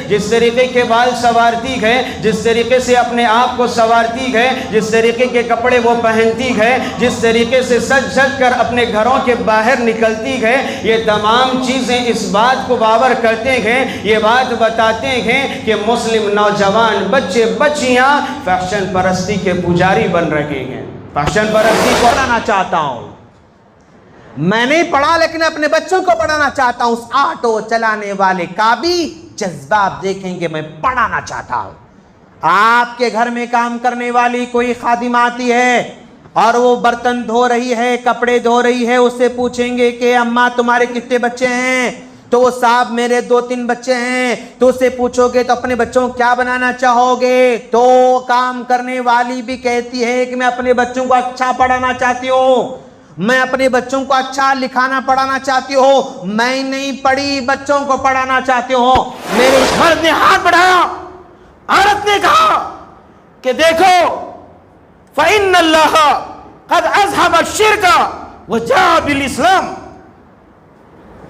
جس طریقے کے بال سنوارتی گئے، جس طریقے سے اپنے آپ کو سنوارتی گئے، جس طریقے کے کپڑے وہ پہنتی گئے، جس طریقے سے سج سج کر اپنے گھروں کے باہر نکلتی گئے، یہ تمام چیزیں اس بات کو باور کرتے گئے، یہ بات بتاتے گئے کہ مسلم نوجوان بچے بچیاں فیشن پرستی کے پجاری بن رہے ہیں۔ فیشن پرستی کو پڑھانا چاہتا ہوں، میں نہیں پڑھا لیکن اپنے بچوں کو پڑھانا چاہتا ہوں۔ اس آٹو چلانے والے کا بھی جذبہ آپ دیکھیں گے، میں پڑھانا چاہتا ہوں۔ آپ کے گھر میں کام کرنے والی کوئی خادم آتی ہے اور وہ برتن دھو رہی ہے، کپڑے دھو رہی ہے، اس سے پوچھیں گے کہ اماں تمہارے کتنے بچے ہیں؟ تو وہ صاحب میرے 2-3 بچے ہیں۔ تو اس سے پوچھو گے تو اپنے بچوں کو کیا بنانا چاہو گے؟ تو کام کرنے والی بھی کہتی ہے کہ میں اپنے بچوں کو اچھا پڑھانا چاہتی ہوں، میں اپنے بچوں کو اچھا لکھانا پڑھانا چاہتی ہوں، میں نہیں پڑھی بچوں کو پڑھانا چاہتی ہوں۔ میرے مرد نے ہاتھ بڑھایا، عورت نے کہا کہ دیکھو فَإِنَّ اللَّهَ قَدْ أَذْهَبَ الشِّرْكَ وَجَاءَ بِالْإِسْلَامِ،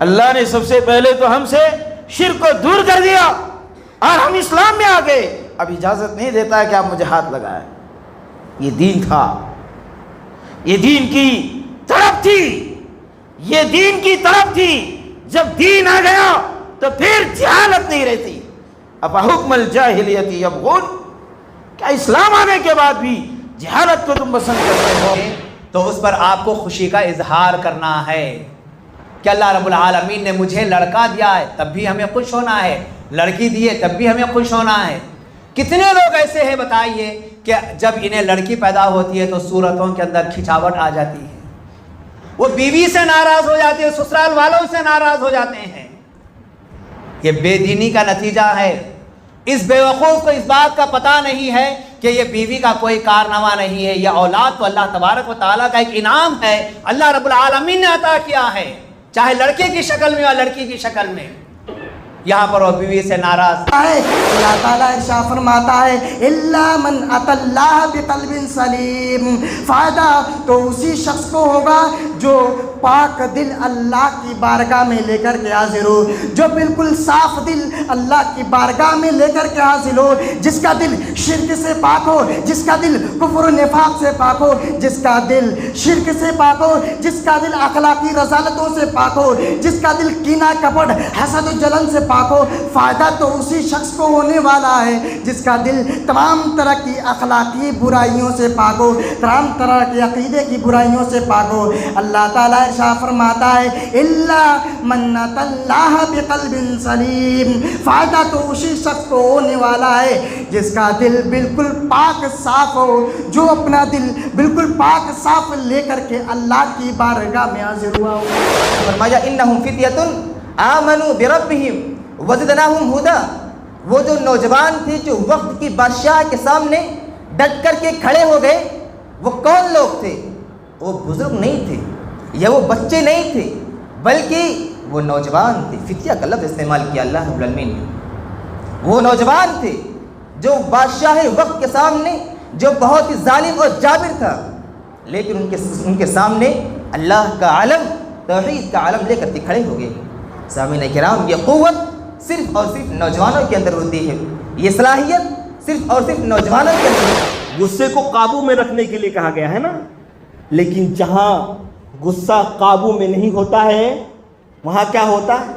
اللہ نے سب سے پہلے تو ہم سے شرک کو دور کر دیا اور ہم اسلام میں آ گئے، اب اجازت نہیں دیتا ہے کہ آپ مجھے ہاتھ لگائیں۔ یہ دین تھا، یہ دین کی طرف تھی، یہ دین کی طرف تھی۔ جب دین آ گیا تو پھر جہالت نہیں رہتی۔ افحکم الجاہلیت یبغون، کیا اسلام آنے کے بعد بھی جہالت کو تم پسند کرتے ہو؟ تو اس پر آپ کو خوشی کا اظہار کرنا ہے کہ اللہ رب العالمین نے مجھے لڑکا دیا ہے، تب بھی ہمیں خوش ہونا ہے، لڑکی دی ہے تب بھی ہمیں خوش ہونا ہے۔ کتنے لوگ ایسے ہیں بتائیے کہ جب انہیں لڑکی پیدا ہوتی ہے تو صورتوں کے اندر کھچاوٹ آ جاتی ہے، وہ بیوی سے ناراض ہو جاتے ہیں، سسرال والوں سے ناراض ہو جاتے ہیں۔ یہ بے دینی کا نتیجہ ہے۔ اس بے وقوف کو اس بات کا پتہ نہیں ہے کہ یہ بیوی کا کوئی کارنامہ نہیں ہے، یہ اولاد تو اللہ تبارک و تعالیٰ کا ایک انعام ہے، اللہ رب العالمین نے عطا کیا ہے، چاہے لڑکے کی شکل میں یا لڑکی کی شکل میں۔ یہاں پر وہ بیوی سے ناراض ہے۔ اللہ تعالیٰ ارشاد فرماتا ہے الا من اتى اللہ بقلب سلیم، فائدہ تو اسی شخص کو ہوگا جو پاک دل اللہ کی بارگاہ میں لے کر کے حاضر ہو، جو بالکل صاف دل اللہ کی بارگاہ میں لے کر کے حاضر ہو، جس کا دل شرک سے پاک ہو، جس کا دل کفر و نفاق سے پاک ہو، جس کا دل شرک سے پاک ہو، جس کا دل اخلاقی رذالتوں سے پاک ہو، جس کا دل کینہ کپٹ حسد و جلن سے پاک ہو۔ فائدہ تو اسی شخص کو ہونے والا ہے جس کا دل تمام طرح کی اخلاقی برائیوں سے پاک ہو، تمام طرح کی عقیدے کی برائیوں سے پاک ہو۔ اللہ تعالیٰ ارشاد فرماتا ہے الا من اتى اللہ بقلب سلیم، فائدہ تو اسی شخص کو ہونے والا ہے جس کا دل بالکل پاک صاف ہو، جو اپنا دل بالکل پاک صاف لے کر کے اللہ کی بارگاہ میں حاضر ہوا ہو۔ فرمایا انہم فتیۃ آمنوا بربہم وزدناہم ہدا، وہ جو نوجوان تھے جو وقت کی بادشاہ کے سامنے ڈٹ کر کے کھڑے ہو گئے، وہ کون لوگ تھے؟ وہ بزرگ نہیں تھے یا وہ بچے نہیں تھے، بلکہ وہ نوجوان تھے۔ فتیہ کا لفظ استعمال کیا اللہ رب العالمین نے۔ وہ نوجوان تھے جو بادشاہ وقت کے سامنے جو بہت ہی ظالم اور جابر تھا، لیکن ان کے سامنے اللہ کا علم، توحید کا علم لے کر کے کھڑے ہو گئے۔ سامعین کرام، یہ قوت صرف اور صرف نوجوانوں کے اندر ہوتی ہے، یہ صلاحیت صرف اور صرف نوجوانوں کے اندر ہوتی ہے۔ غصے کو قابو میں رکھنے کے لیے کہا گیا ہے نا، لیکن جہاں غصہ قابو میں نہیں ہوتا ہے وہاں کیا ہوتا ہے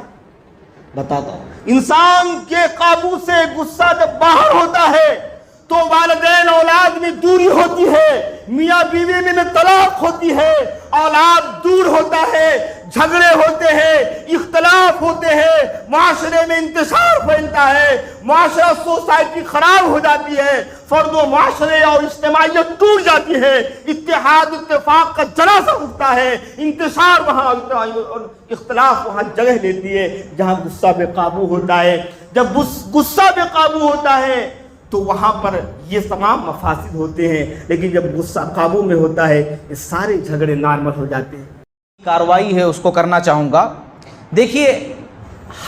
بتاتا ہوں۔ انسان کے قابو سے غصہ جب باہر ہوتا ہے تو والدین اولاد میں دوری ہوتی ہے، میاں بیوی میں طلاق ہوتی ہے، اولاد دور ہوتا ہے، جھگڑے ہوتے ہیں، اختلاف ہوتے ہیں، معاشرے میں انتشار پھیلتا ہے، معاشرہ سوسائٹی خراب ہو جاتی ہے، فرد و معاشرے اور اجتماعیت ٹوٹ جاتی ہے، اتحاد اتفاق کا جنازہ اٹھتا ہے، انتشار وہاں اور اختلاف وہاں جگہ لیتی ہے جہاں غصہ بے قابو ہوتا ہے۔ جب غصہ بے قابو ہوتا ہے تو وہاں پر یہ تمام مفاسد ہوتے ہیں، لیکن جب غصہ قابو میں ہوتا ہے یہ سارے جھگڑے نارمل ہو جاتے ہیں۔ کارروائی ہے اس کو کرنا چاہوں گا۔ دیکھیے،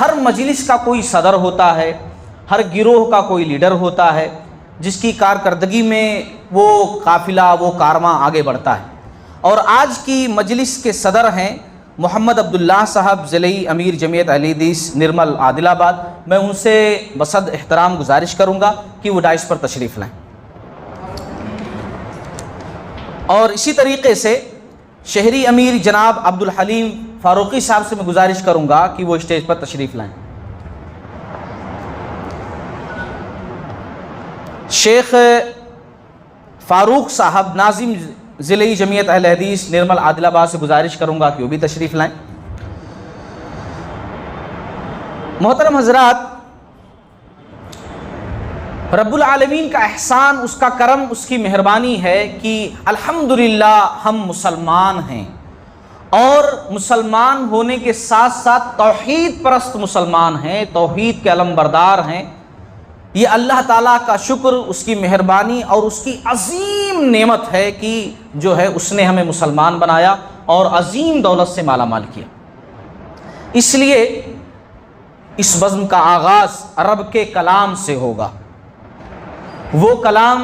ہر مجلس کا کوئی صدر ہوتا ہے، ہر گروہ کا کوئی لیڈر ہوتا ہے جس کی کارکردگی میں وہ قافلہ، وہ کارواں آگے بڑھتا ہے، اور آج کی مجلس کے صدر ہیں محمد عبداللہ صاحب ضلعی امیر جمعیت اہل حدیث نرمل عادل آباد۔ میں ان سے بصد احترام گزارش کروں گا کہ وہ ڈائس پر تشریف لائیں. اور اسی طریقے سے شہری امیر جناب عبدالحلیم فاروقی صاحب سے میں گزارش کروں گا کہ وہ اسٹیج پر تشریف لائیں. شیخ فاروق صاحب ناظم ضلعی جمعیت اہل حدیث نرمل عادل آباد سے گزارش کروں گا کہ وہ بھی تشریف لائیں. محترم حضرات، رب العالمین کا احسان، اس کا کرم، اس کی مہربانی ہے کہ الحمدللہ ہم مسلمان ہیں، اور مسلمان ہونے کے ساتھ ساتھ توحید پرست مسلمان ہیں، توحید کے علم بردار ہیں. یہ اللہ تعالیٰ کا شکر، اس کی مہربانی اور اس کی عظیم نعمت ہے کہ جو ہے اس نے ہمیں مسلمان بنایا اور عظیم دولت سے مالا مال کیا. اس لیے اس بزم کا آغاز رب کے کلام سے ہوگا، وہ کلام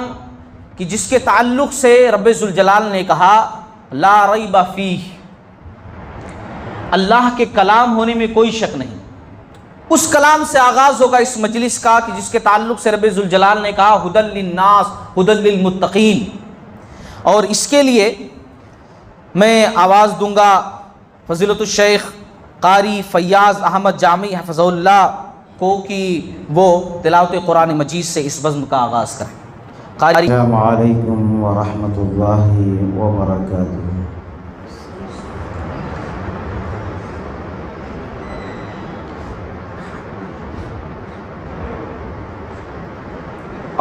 کہ جس کے تعلق سے رب ذوالجلال نے کہا لا ریب فیہ، اللہ کے کلام ہونے میں کوئی شک نہیں. اس کلام سے آغاز ہوگا اس مجلس کا کہ جس کے تعلق سے رب ذوالجلال نے کہا ھدی للناس ھدی للمتقین. اور اس کے لیے میں آواز دوں گا فضیلت الشیخ قاری فیاض احمد جامعی حفظہ اللہ کو کہ وہ تلاوت قرآن مجید سے اس بزم کا آغاز کریں. قاری السلام علیکم ورحمۃ اللہ وبرکاتہ.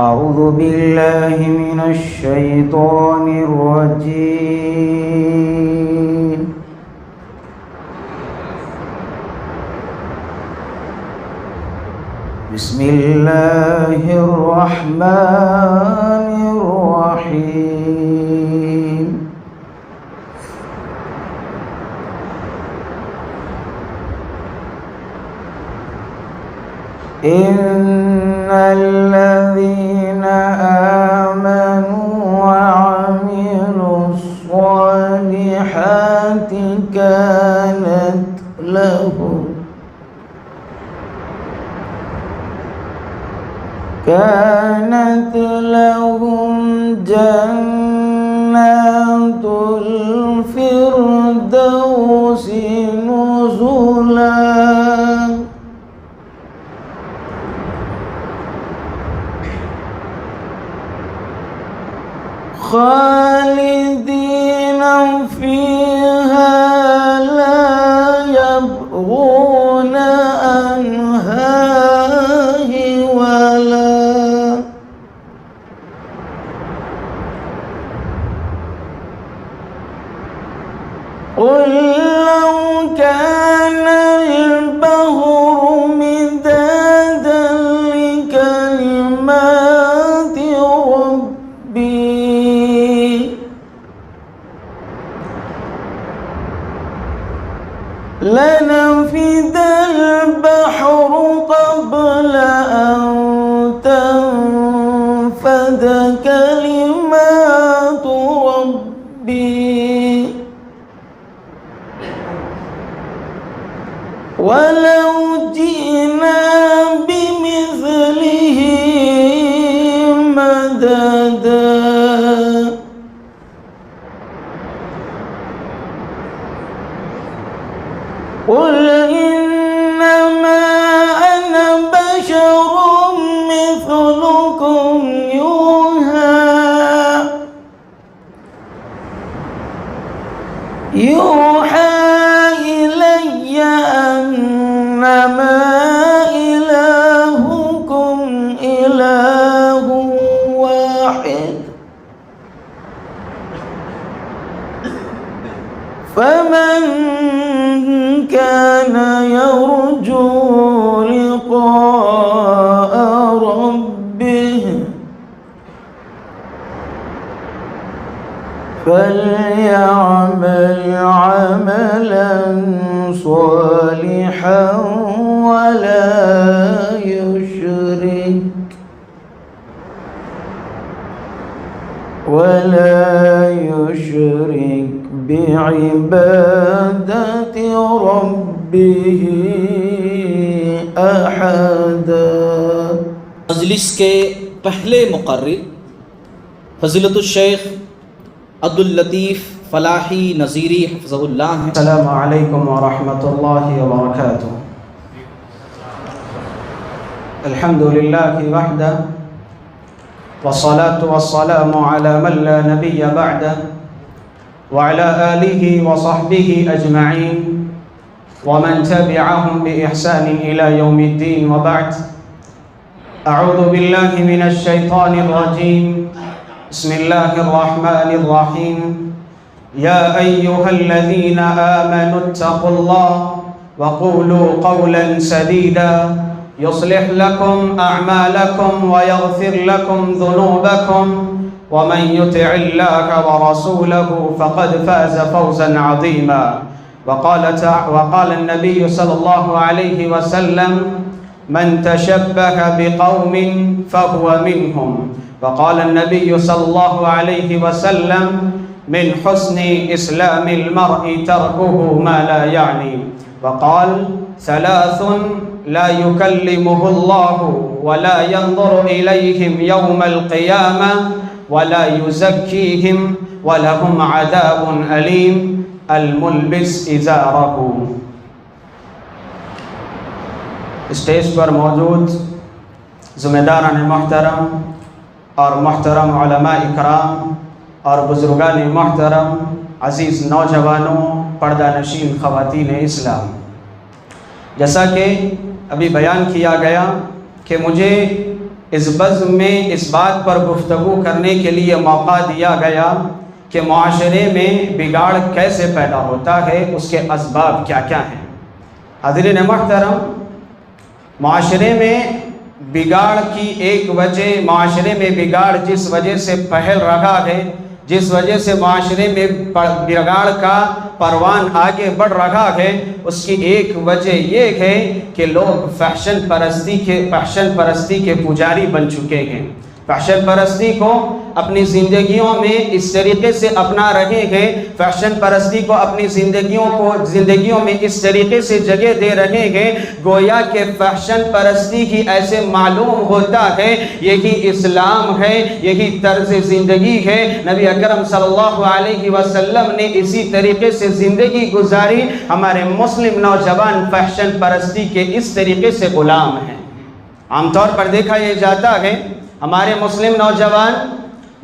اعوذ باللہ من الشیطان الرجیم. بسم اللہ الرحمن الرحیم. ان الذین آمنوا وعملوا الصالحات كانت لهم جنات الفردوس نزلا. خالدین فیہا لا یبغون عنہا حولا. قل لو كان البحر مدادا لكلمات ربي لنفد البحر قبل أن تنفد كلمات ربي ولو جئنا بمثله مددا. قل إنما أنا بشر مثلكم يوحى إلي أنما إلهكم إله واحد فمن كان يرجو لقاء ربه فليعمل عملا صالحا ولا يشرك بعبادة ربه أحدا. مجلس کے پہلے مقرر فضیلت الشیخ عبداللطیف فلاحی نظیری حفظہ اللہ ہیں۔ السلام علیکم ورحمۃ اللہ وبرکاتہ۔ الحمد للہ وحدہ والصلاة والسلام على من لا نبی بعدہ وعلى آلہ وصحبہ اجمعین ومن تبعهم بإحسان إلى يوم الدين وبعد، أعوذ بالله من الشيطان الرجيم، بسم الله الرحمن الرحيم، يا أيها الذين آمنوا اتقوا الله وقولوا قولا سديدا يصلح لكم أعمالكم ويغفر لكم ذنوبكم ومن يطع الله ورسوله فقد فاز فوزا عظيما، وقال النبي صلى الله عليه وسلم من تشبه بقوم فهو منهم، وقال النبي صلى الله عليه وسلم من حسن إسلام المرء تركه ما لا يعني، وقال ثلاث لا يكلمه الله ولا ينظر إليهم يوم القيامة ولا يزكيهم ولهم عذاب أليم الملبس ازارہ۔ اسٹیج پر موجود ذمہ داران محترم اور محترم علماء اکرام اور بزرگان محترم، عزیز نوجوانوں، پردہ نشین خواتین اسلام، جیسا کہ ابھی بیان کیا گیا کہ مجھے اس بزم میں اس بات پر گفتگو کرنے کے لیے موقع دیا گیا کہ معاشرے میں بگاڑ کیسے پیدا ہوتا ہے، اس کے اسباب کیا کیا ہیں۔ حاضرین محترم، معاشرے میں بگاڑ کی ایک وجہ، معاشرے میں بگاڑ جس وجہ سے پھیل رہا ہے، جس وجہ سے معاشرے میں بگاڑ کا پروان آگے بڑھ رہا ہے، اس کی ایک وجہ یہ ہے کہ لوگ فحشن پرستی کے پجاری بن چکے ہیں۔ فحشن پرستی کو اپنی زندگیوں میں اس طریقے سے اپنا رہے ہیں، فحشن پرستی کو اپنی زندگیوں میں اس طریقے سے جگہ دے رہے ہیں، گویا کہ فحشن پرستی ہی ایسے معلوم ہوتا ہے یہی اسلام ہے، یہی طرز زندگی ہے۔ نبی اکرم صلی اللہ علیہ وسلم نے اسی طریقے سے زندگی گزاری، ہمارے مسلم نوجوان فحشن پرستی کے اس طریقے سے غلام ہیں۔ عام طور پر دیکھا یہ جاتا ہے ہمارے مسلم نوجوان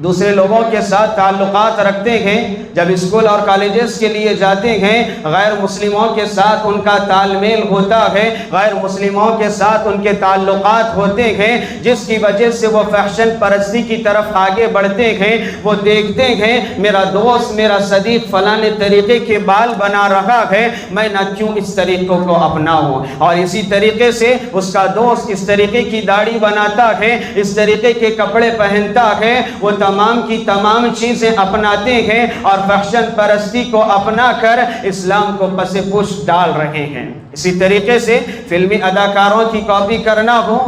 دوسرے لوگوں کے ساتھ تعلقات رکھتے ہیں، جب اسکول اور کالجز کے لیے جاتے ہیں غیر مسلموں کے ساتھ ان کا تال میل ہوتا ہے، غیر مسلموں کے ساتھ ان کے تعلقات ہوتے ہیں، جس کی وجہ سے وہ فحشن پرستی کی طرف آگے بڑھتے ہیں۔ وہ دیکھتے ہیں میرا دوست، میرا صدیق فلانے طریقے کے بال بنا رہا ہے، میں نہ کیوں اس طریقوں کو اپناؤں، اور اسی طریقے سے اس کا دوست اس طریقے کی داڑھی بناتا ہے، اس طریقے کے کپڑے پہنتا ہے، وہ تمام کی تمام چیزیں اپناتے ہیں اور فحشن پرستی کو اپنا کر اسلام کو پس پوش ڈال رہے ہیں۔ اسی طریقے سے فلمی اداکاروں کی کاپی کرنا ہو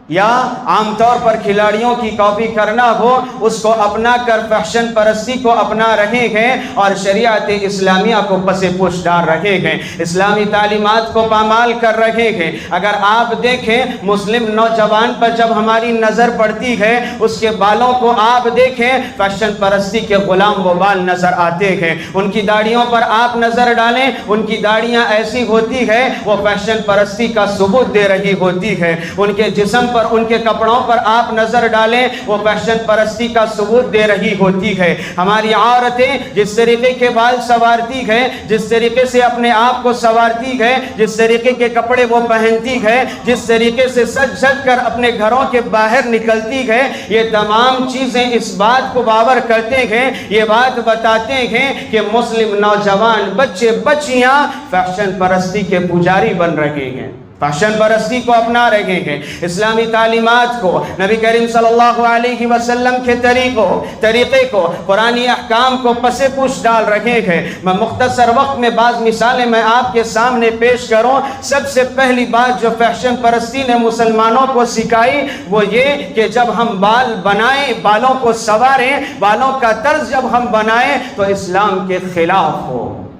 یا عام طور پر کھلاڑیوں کی کاپی کرنا ہو، اس کو اپنا کر فحشن پرستی کو اپنا رہے ہیں اور شریعت اسلامیہ کو پس پوش ڈال رہے ہیں، اسلامی تعلیمات کو پامال کر رہے ہیں۔ اگر آپ دیکھیں مسلم نوجوان پر جب ہماری نظر پڑتی ہے، اس کے بالوں کو آپ دیکھیں، فحشن پرستی کے غلام وہ بال نظر آتے ہیں۔ ان کی داڑھیوں پر آپ نظر ڈالیں، ان کی داڑھیاں ایسی ہوتی ہے وہ فحشن پرستی کا ثبوت دے رہی ہوتی ہے۔ ان کے جسم پر، ان کے کپڑوں پر آپ نظر ڈالیں، وہ فحشن پرستی کا ثبوت دے رہی ہوتی ہے۔ ہماری عورتیں جس طریقے کے بال سنوارتی ہے، جس طریقے سے اپنے آپ کو سنوارتی ہے، جس طریقے کے کپڑے وہ پہنتی ہے، جس طریقے سے سج سج کر اپنے گھروں کے باہر نکلتی ہے، یہ تمام چیزیں اس بات کو باور کرتے ہیں، یہ بات بتاتے ہیں کہ مسلم نوجوان بچے بچیاں فحشن پرستی کے پجاری بن رہے ہیں، فحشن پرستی کو اپنا رہے ہیں، اسلامی تعلیمات کو، نبی کریم صلی اللہ علیہ وسلم کے طریقے کو، قرآنی احکام کو پس پوش ڈال رہے ہیں۔ میں مختصر وقت میں بعض مثالیں میں آپ کے سامنے پیش کروں۔ سب سے پہلی بات جو فحشن پرستی نے مسلمانوں کو سکھائی وہ یہ کہ جب ہم بال بنائیں، بالوں کو سنواریں، بالوں کا طرز جب ہم بنائیں تو اسلام کے خلاف ہو،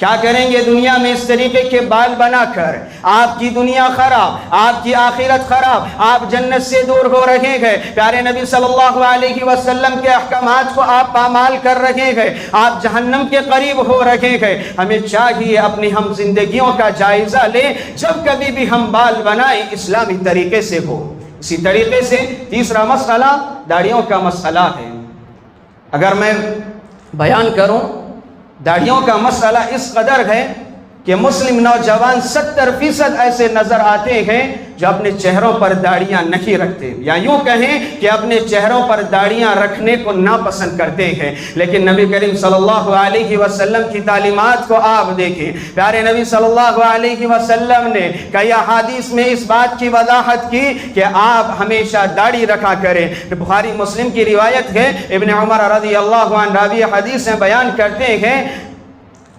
کیا کریں گے دنیا میں اس طریقے کے بال بنا کر؟ آپ کی دنیا خراب، آپ کی آخرت خراب، آپ جنت سے دور ہو رہے ہیں۔ پیارے نبی صلی اللہ علیہ وسلم کے احکامات کو آپ پامال کر رہے ہیں، آپ جہنم کے قریب ہو رہے ہیں۔ ہمیں چاہیے اپنی ہم زندگیوں کا جائزہ لیں، جب کبھی بھی ہم بال بنائیں اسلامی طریقے سے ہو۔ اسی طریقے سے تیسرا مسئلہ داڑھیوں کا مسئلہ ہے۔ اگر میں بیان کروں، داڑھیوں کا مسئلہ اس قدر ہے کہ مسلم نوجوان 70% ایسے نظر آتے ہیں جو اپنے چہروں پر داڑیاں نہیں رکھتے، یا یوں کہیں کہ اپنے چہروں پر داڑیاں رکھنے کو ناپسند کرتے ہیں۔ لیکن نبی کریم صلی اللہ علیہ وسلم کی تعلیمات کو آپ دیکھیں۔ پیارے نبی صلی اللہ علیہ وسلم نے کئی احادیث میں اس بات کی وضاحت کی کہ آپ ہمیشہ داڑھی رکھا کریں۔ بخاری مسلم کی روایت ہے، ابن عمر رضی اللہ عنہ راوی حدیث میں بیان کرتے ہیں،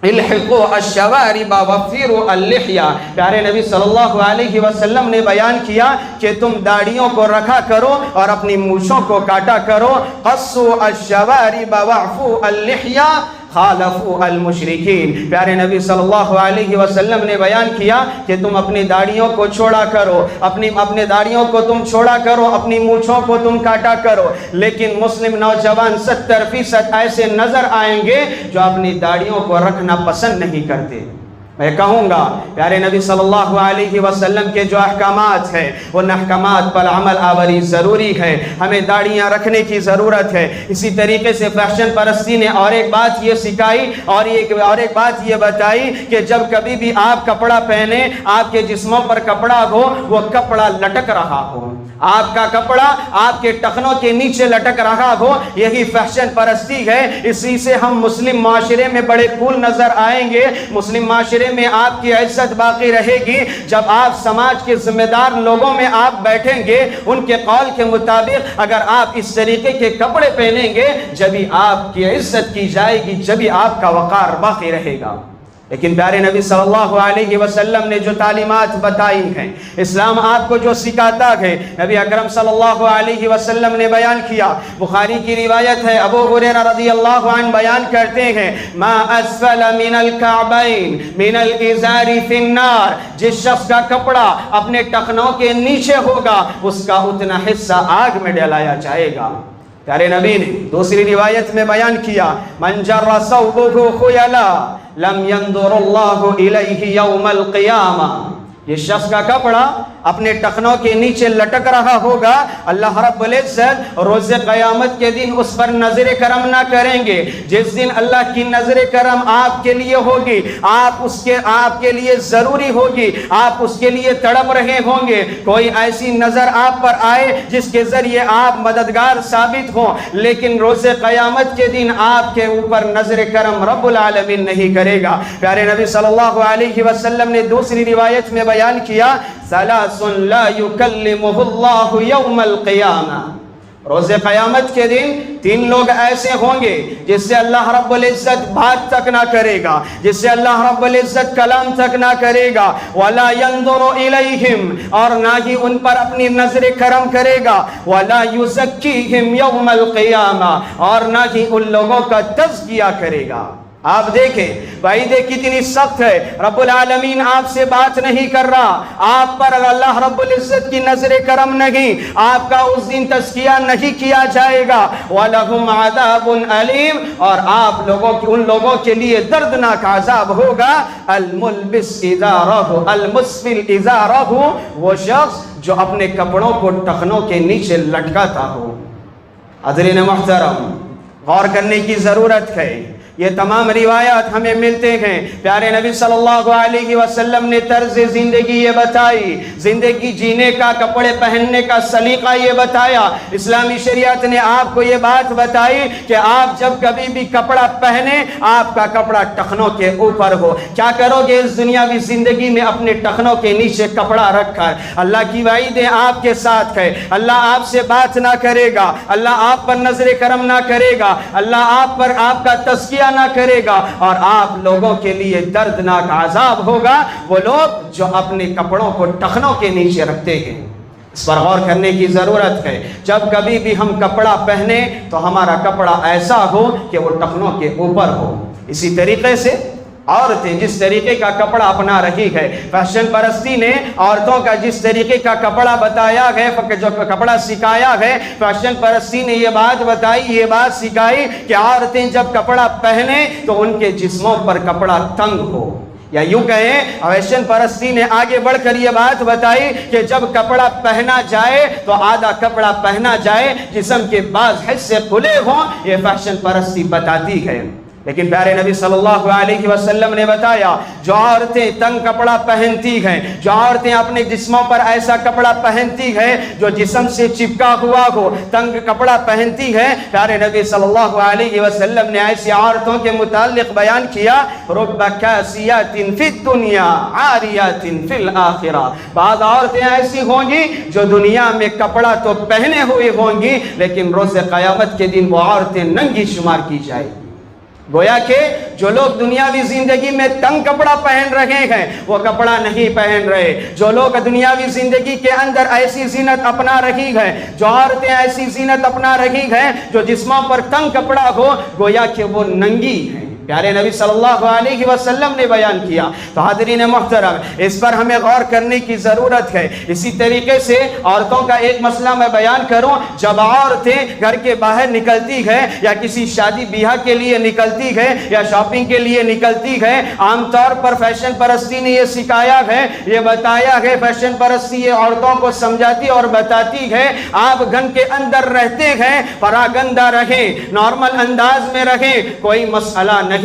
الحقوا الشوارب وفروا اللحیہ۔ پیارے نبی صلی اللہ علیہ وسلم نے بیان کیا کہ تم داڑھیوں کو رکھا کرو اور اپنی مونچھوں کو کاٹا کرو۔ قصوا الشوارب وعفوا اللحیہ خالفوا المشرکین۔ پیارے نبی صلی اللہ علیہ وسلم نے بیان کیا کہ تم اپنی داڑھیوں کو چھوڑا کرو، اپنے داڑھیوں کو تم چھوڑا کرو، اپنی مونچھوں کو تم کاٹا کرو۔ لیکن مسلم نوجوان 70% ایسے نظر آئیں گے جو اپنی داڑھیوں کو رکھنا پسند نہیں کرتے۔ میں کہوں گا پیارے نبی صلی اللہ علیہ وسلم کے جو احکامات ہیں ان احکامات پر عمل آوری ضروری ہے، ہمیں داڑھیاں رکھنے کی ضرورت ہے۔ اسی طریقے سے فیشن پرستی نے اور ایک بات یہ سکھائی اور ایک بات یہ بتائی کہ جب کبھی بھی آپ کپڑا پہنے، آپ کے جسموں پر کپڑا ہو، وہ کپڑا لٹک رہا ہو، آپ کا کپڑا آپ کے ٹخنوں کے نیچے لٹک رہا ہو، یہی فیشن پرستی ہے۔ اسی سے ہم مسلم معاشرے میں بڑے کول نظر آئیں گے، مسلم معاشرے میں آپ کی عزت باقی رہے گی جب آپ سماج کے ذمہ دار لوگوں میں آپ بیٹھیں گے، ان کے قول کے مطابق اگر آپ اس طریقے کے کپڑے پہنیں گے، جبھی آپ کی عزت کی جائے گی، جبھی آپ کا وقار باقی رہے گا۔ لیکن پیارے نبی صلی اللہ علیہ وسلم نے جو تعلیمات بتائی ہیں، اسلام آپ کو جو سکھاتا ہے، نبی اکرم صلی اللہ علیہ وسلم نے بیان کیا۔ بخاری کی روایت ہے، ابو ہریرہ رضی اللہ عنہ بیان کرتے ہیں، ما اسفل من الکعبین من الازار فی النار، جس شخص کا کپڑا اپنے ٹخنوں کے نیچے ہوگا اس کا اتنا حصہ آگ میں ڈلایا جائے گا۔ پیارے نبی نے دوسری روایت میں بیان کیا، من جر ثوبہ خیلا لم ينظر اللہ الیہ یوم القیامہ، یہ شخص کا کپڑا اپنے ٹخنوں کے نیچے لٹک رہا ہوگا، اللہ رب العزت روز قیامت کے دن اس پر نظر کرم نہ کریں گے۔ جس دن اللہ کی نظر کرم آپ کے لیے ہوگی، آپ کے لیے ضروری ہوگی، آپ اس کے لیے تڑپ رہے ہوں گے، کوئی ایسی نظر آپ پر آئے جس کے ذریعے آپ مددگار ثابت ہوں، لیکن روز قیامت کے دن آپ کے اوپر نظر کرم رب العالمین نہیں کرے گا۔ پیارے نبی صلی اللہ علیہ وسلم نے دوسری روایت میں بیان کیا، ثلاث لا یکلمہ اللہ یوم القیامہ، روز قیامت کے دن 3 لوگ ایسے ہوں گے جس سے اللہ رب العزت بات تک نہ کرے گا، جس سے اللہ رب العزت کلام تک نہ کرے گا، ولا ينظر الیہم، اور نہ ہی ان پر اپنی نظر کرم کرے گا، ولا یزکیہم یوم القیامہ، اور نہ ہی ان لوگوں کا تزکیہ کرے گا۔ آپ دیکھیں وعید کتنی سخت ہے، رب العالمین آپ سے بات نہیں کر رہا، آپ پر اللہ رب العزت کی نظر کرم نہیں، آپ کا اس دن تزکیہ نہیں کیا جائے گا۔ وَلَهُمْ عَذَابٌ أَلِيمٌ، اور آپ ان لوگوں کے لیے دردناک عذاب ہوگا۔ الملبس ازارہ المسفل ازارہ، وہ شخص جو اپنے کپڑوں کو ٹخنوں کے نیچے لٹکاتا ہو۔ حضرین محترم، غور کرنے کی ضرورت ہے، یہ تمام روایات ہمیں ملتے ہیں۔ پیارے نبی صلی اللہ علیہ وسلم نے طرز زندگی یہ بتائی، زندگی جینے کا، کپڑے پہننے کا سلیقہ یہ بتایا۔ اسلامی شریعت نے آپ کو یہ بات بتائی کہ آپ جب کبھی بھی کپڑا پہنے، آپ کا کپڑا ٹخنوں کے اوپر ہو۔ کیا کرو گے اس دنیاوی زندگی میں اپنے ٹخنوں کے نیچے کپڑا رکھ کر؟ اللہ کی وعیدیں آپ کے ساتھ ہے، اللہ آپ سے بات نہ کرے گا، اللہ آپ پر نظر کرم نہ کرے گا، اللہ آپ پر آپ کا تزکیہ نہ کرے گا، اور آپ لوگوں کے لیے دردناک عذاب ہوگا۔ وہ لوگ جو اپنے کپڑوں کو ٹخنوں کے نیچے رکھتے ہیں، اس پر غور کرنے کی ضرورت ہے۔ جب کبھی بھی ہم کپڑا پہنے تو ہمارا کپڑا ایسا ہو کہ وہ ٹخنوں کے اوپر ہو۔ اسی طریقے سے عورتیں جس طریقے کا کپڑا اپنا رہی ہے، فیشن پرستی نے عورتوں کا جس طریقے کا کپڑا بتایا ہے، جو کپڑا سکھایا ہے، فیشن پرستی نے یہ بات بتائی، یہ بات سکھائی کہ عورتیں جب کپڑا پہنیں تو ان کے جسموں پر کپڑا تنگ ہو، یا یوں کہیں فیشن پرستی نے آگے بڑھ کر یہ بات بتائی کہ جب کپڑا پہنا جائے تو آدھا کپڑا پہنا جائے، جسم کے بعض حصے کھلے ہوں، یہ فیشن پرستی بتاتی ہے۔ لیکن پیارے نبی صلی اللہ علیہ وسلم نے بتایا جو عورتیں تنگ کپڑا پہنتی ہیں، جو عورتیں اپنے جسموں پر ایسا کپڑا پہنتی ہیں جو جسم سے چپکا ہوا ہو، تنگ کپڑا پہنتی ہیں، پیارے نبی صلی اللہ علیہ وسلم نے ایسی عورتوں کے متعلق بیان کیا رب کاسیات فی الدنیا عاریات فی الآخرہ، بعض عورتیں ایسی ہوں گی جو دنیا میں کپڑا تو پہنے ہوئے ہوں گی لیکن روز قیامت کے دن وہ عورتیں ننگی شمار کی جائے گی۔ گویا کہ جو لوگ دنیاوی زندگی میں تنگ کپڑا پہن رہے ہیں وہ کپڑا نہیں پہن رہے، جو لوگ دنیاوی زندگی کے اندر ایسی زینت اپنا رہی ہے، جو عورتیں ایسی زینت اپنا رہی ہیں جو جسموں پر تنگ کپڑا ہو، گویا کہ وہ ننگی ہیں۔ پیارے نبی صلی اللہ علیہ وسلم نے بیان کیا۔ تو حاضرین محترم، اس پر ہمیں غور کرنے کی ضرورت ہے۔ اسی طریقے سے عورتوں کا ایک مسئلہ میں بیان کروں، جب عورتیں گھر کے باہر نکلتی ہے یا کسی شادی بیاہ کے لیے نکلتی ہے یا شاپنگ کے لیے نکلتی ہے، عام طور پر فیشن پرستی نے یہ سکھایا ہے، یہ بتایا ہے، فیشن پرستی یہ عورتوں کو سمجھاتی اور بتاتی ہے آپ گھر کے اندر رہتے ہیں پراگندہ رہیں، نارمل انداز میں رہیں، کوئی مسئلہ نہیں،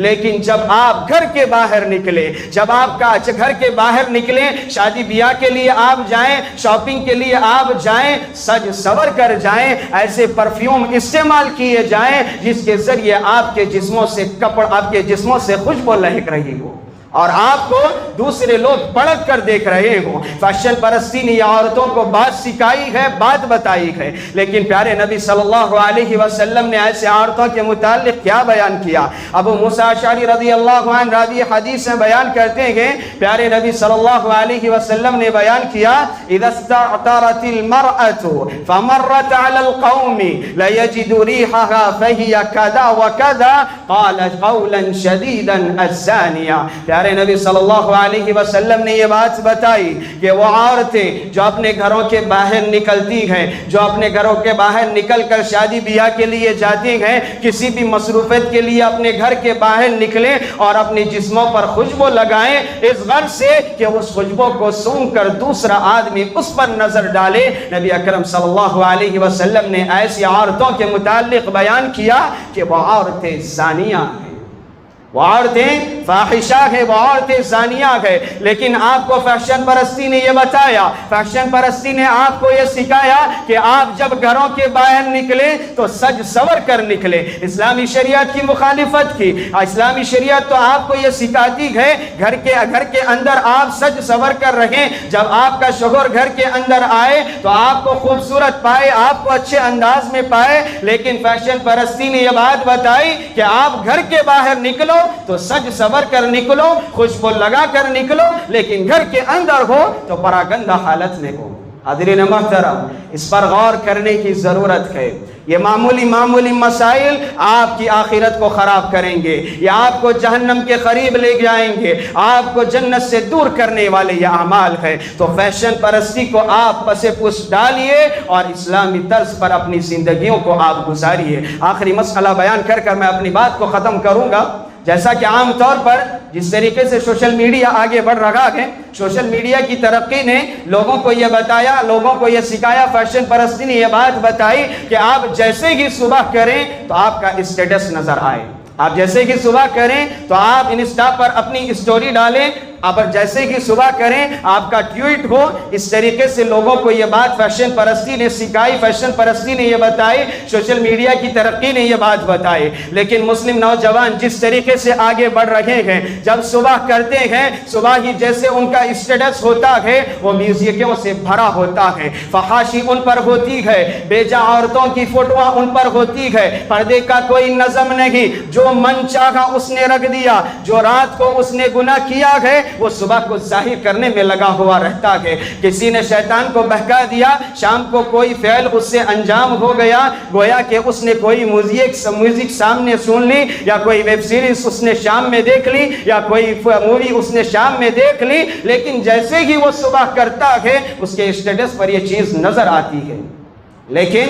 لیکن جب آپ گھر کے باہر نکلے، جب آپ کا گھر کے باہر نکلے، شادی بیاہ کے لیے آپ جائیں، شاپنگ کے لیے آپ جائیں، سج سور کر جائیں، ایسے پرفیوم استعمال کیے جائیں جس کے ذریعے آپ کے جسموں سے خوشبو لہک رہی ہو اور آپ کو دوسرے لوگ پڑک کر دیکھ رہے ہوں۔ فیشن پرستی نے عورتوں کو بات سکھائی ہے، بات بتائی ہے، لیکن پیارے نبی صلی اللہ علیہ وسلم نے ایسے عورتوں کے متعلق کیا بیان کیا؟ ابو موسیٰ اشعری رضی اللہ عنہ راوی حدیث میں بیان کرتے ہیں، پیارے نبی صلی اللہ علیہ وسلم نے بیان کیا اذا استعطرت المرأة فمرت على القوم ليجد ريحها فهي كذا وكذا قال قولا شديدا الزانية۔ پیارے نبی صلی اللہ علیہ وسلم نے یہ بات بتائی کہ وہ عورتیں جو اپنے گھروں کے باہر نکلتی ہیں، جو اپنے گھروں کے باہر نکل کر شادی بیاہ کے لیے جاتی ہیں، کسی بھی مصروفیت کے لیے اپنے گھر کے باہر نکلیں اور اپنی جسموں پر خوشبو لگائیں اس غرض سے کہ اس خوشبو کو سونگھ کر دوسرا آدمی اس پر نظر ڈالے، نبی اکرم صلی اللہ علیہ وسلم نے ایسی عورتوں کے متعلق بیان کیا کہ وہ عورتیں زانیہ ہیں، وہ عورتیں فاحشہ ہے، وہ عورتیں زانیہ ہے۔ لیکن آپ کو فیشن پرستی نے یہ بتایا، فیشن پرستی نے آپ کو یہ سکھایا کہ آپ جب گھروں کے باہر نکلے تو سج سور کر نکلے۔ اسلامی شریعت کی مخالفت کی، اسلامی شریعت تو آپ کو یہ سکھاتی ہے گھر کے اندر آپ سج سور کر رہیں، جب آپ کا شوہر گھر کے اندر آئے تو آپ کو خوبصورت پائے، آپ کو اچھے انداز میں پائے، لیکن فیشن پرستی نے یہ بات بتائی کہ آپ گھر کے باہر نکلو تو سج سور کر نکلو، خوشبو لگا کر نکلو، لیکن گھر کے اندر ہو تو پراگندہ حالت میں ہو۔ حاضرین محترم، اس پر غور کرنے کی ضرورت ہے۔ یہ معمولی مسائل آپ کی آخرت کو خراب کریں گے، یہ آپ کو جہنم کے قریب لے جائیں گے، آپ کو جنت سے دور کرنے والے یہ اعمال ہے۔ تو فیشن پرستی کو آپ پس پش ڈالیے اور اسلامی طرز پر اپنی زندگیوں کو آپ گزاریے۔ آخری مسئلہ بیان کر کر میں اپنی بات کو ختم کروں گا۔ جیسا کہ عام طور پر جس طریقے سے سوشل میڈیا آگے بڑھ رہا ہے، سوشل میڈیا کی ترقی نے لوگوں کو یہ بتایا، لوگوں کو یہ سکھایا، فیشن پرستی نے یہ بات بتائی کہ آپ جیسے ہی صبح کریں تو آپ کا اسٹیٹس نظر آئے، آپ جیسے ہی صبح کریں تو آپ انسٹا پر اپنی اسٹوری ڈالیں، آپ جیسے ہی صبح کریں آپ کا ٹویٹ ہو۔ اس طریقے سے لوگوں کو یہ بات فیشن پرستی نے سکھائی، فیشن پرستی نے یہ بتائی، سوشل میڈیا کی ترقی نے یہ بات بتائی۔ لیکن مسلم نوجوان جس طریقے سے آگے بڑھ رہے ہیں، جب صبح کرتے ہیں، صبح ہی جیسے ان کا اسٹیٹس ہوتا ہے وہ میوزکوں سے بھرا ہوتا ہے، فحاشی ان پر ہوتی ہے، بے جا عورتوں کی فوٹویں ان پر ہوتی ہے، پردے کا کوئی نظم نہیں، جو من چاہا اس نے رکھ دیا، جو رات کو اس نے گناہ کیا ہے وہ صبح کو ظاہر کرنے میں لگا ہوا رہتا ہے. کسی نے شیطان کو بہکا دیا, شام کو کوئی فعل اس سے انجام ہو گیا, گویا کہ اس نے کوئی میوزک سامنے سن لی, یا کوئی ویب سیریز اس نے شام میں دیکھ لی, یا کوئی مووی اس نے شام میں دیکھ لی, لیکن جیسے ہی وہ صبح کرتا ہے اس کے اسٹیٹس پر یہ چیز نظر آتی ہے. لیکن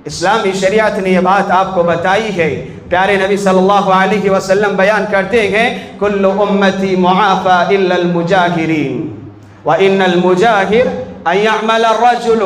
اسلامی شریعت نے یہ بات آپ کو بتائی ہے. پیارے نبی صلی اللہ علیہ وسلم بیان کرتے ہیں کل امتی معافی الا المجاہرین وان المجاہر ان یعمل الرجل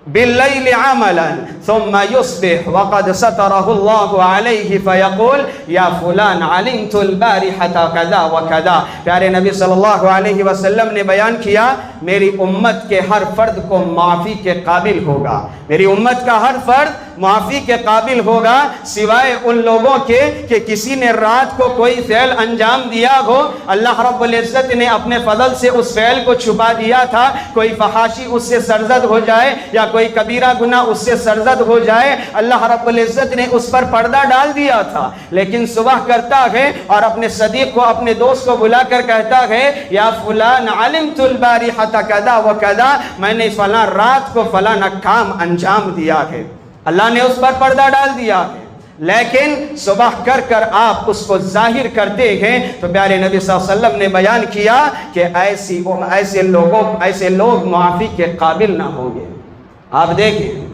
باللیل عملا ثم يصبح وقد ستره الله عليه فيقول یا فلان علمت البارحة كذا وكذا. پیارے نبی صلی اللہ علیہ وسلم نے بیان کیا میری امت کے ہر فرد کو معافی کے قابل ہوگا, میری امت کا ہر فرد معافی کے قابل ہوگا سوائے ان لوگوں کے کہ کسی نے رات کو کوئی فعل انجام دیا ہو, اللہ رب العزت نے اپنے فضل سے اس فعل کو چھپا دیا تھا, کوئی فحاشی اس سے سرزد ہو جائے یا کوئی کبیرہ گناہ اس سے سرزد ہو جائے, اللہ رب العزت نے اس پر پردہ ڈال دیا تھا, لیکن صبح کرتا ہے اور اپنے صدیق کو, اپنے دوست کو بلا کر کہتا ہے یا فلان علمت البارحة کذا وکذا, میں نے فلاں رات کو فلاں کام انجام دیا ہے, اللہ نے اس پر پردہ ڈال دیا ہے. لیکن صبح کر کر آپ اس کو ظاہر کرتے ہیں تو پیارے نبی صلی اللہ علیہ وسلم نے بیان کیا کہ ایسے لوگ معافی کے قابل نہ ہوں گے. آپ دیکھیں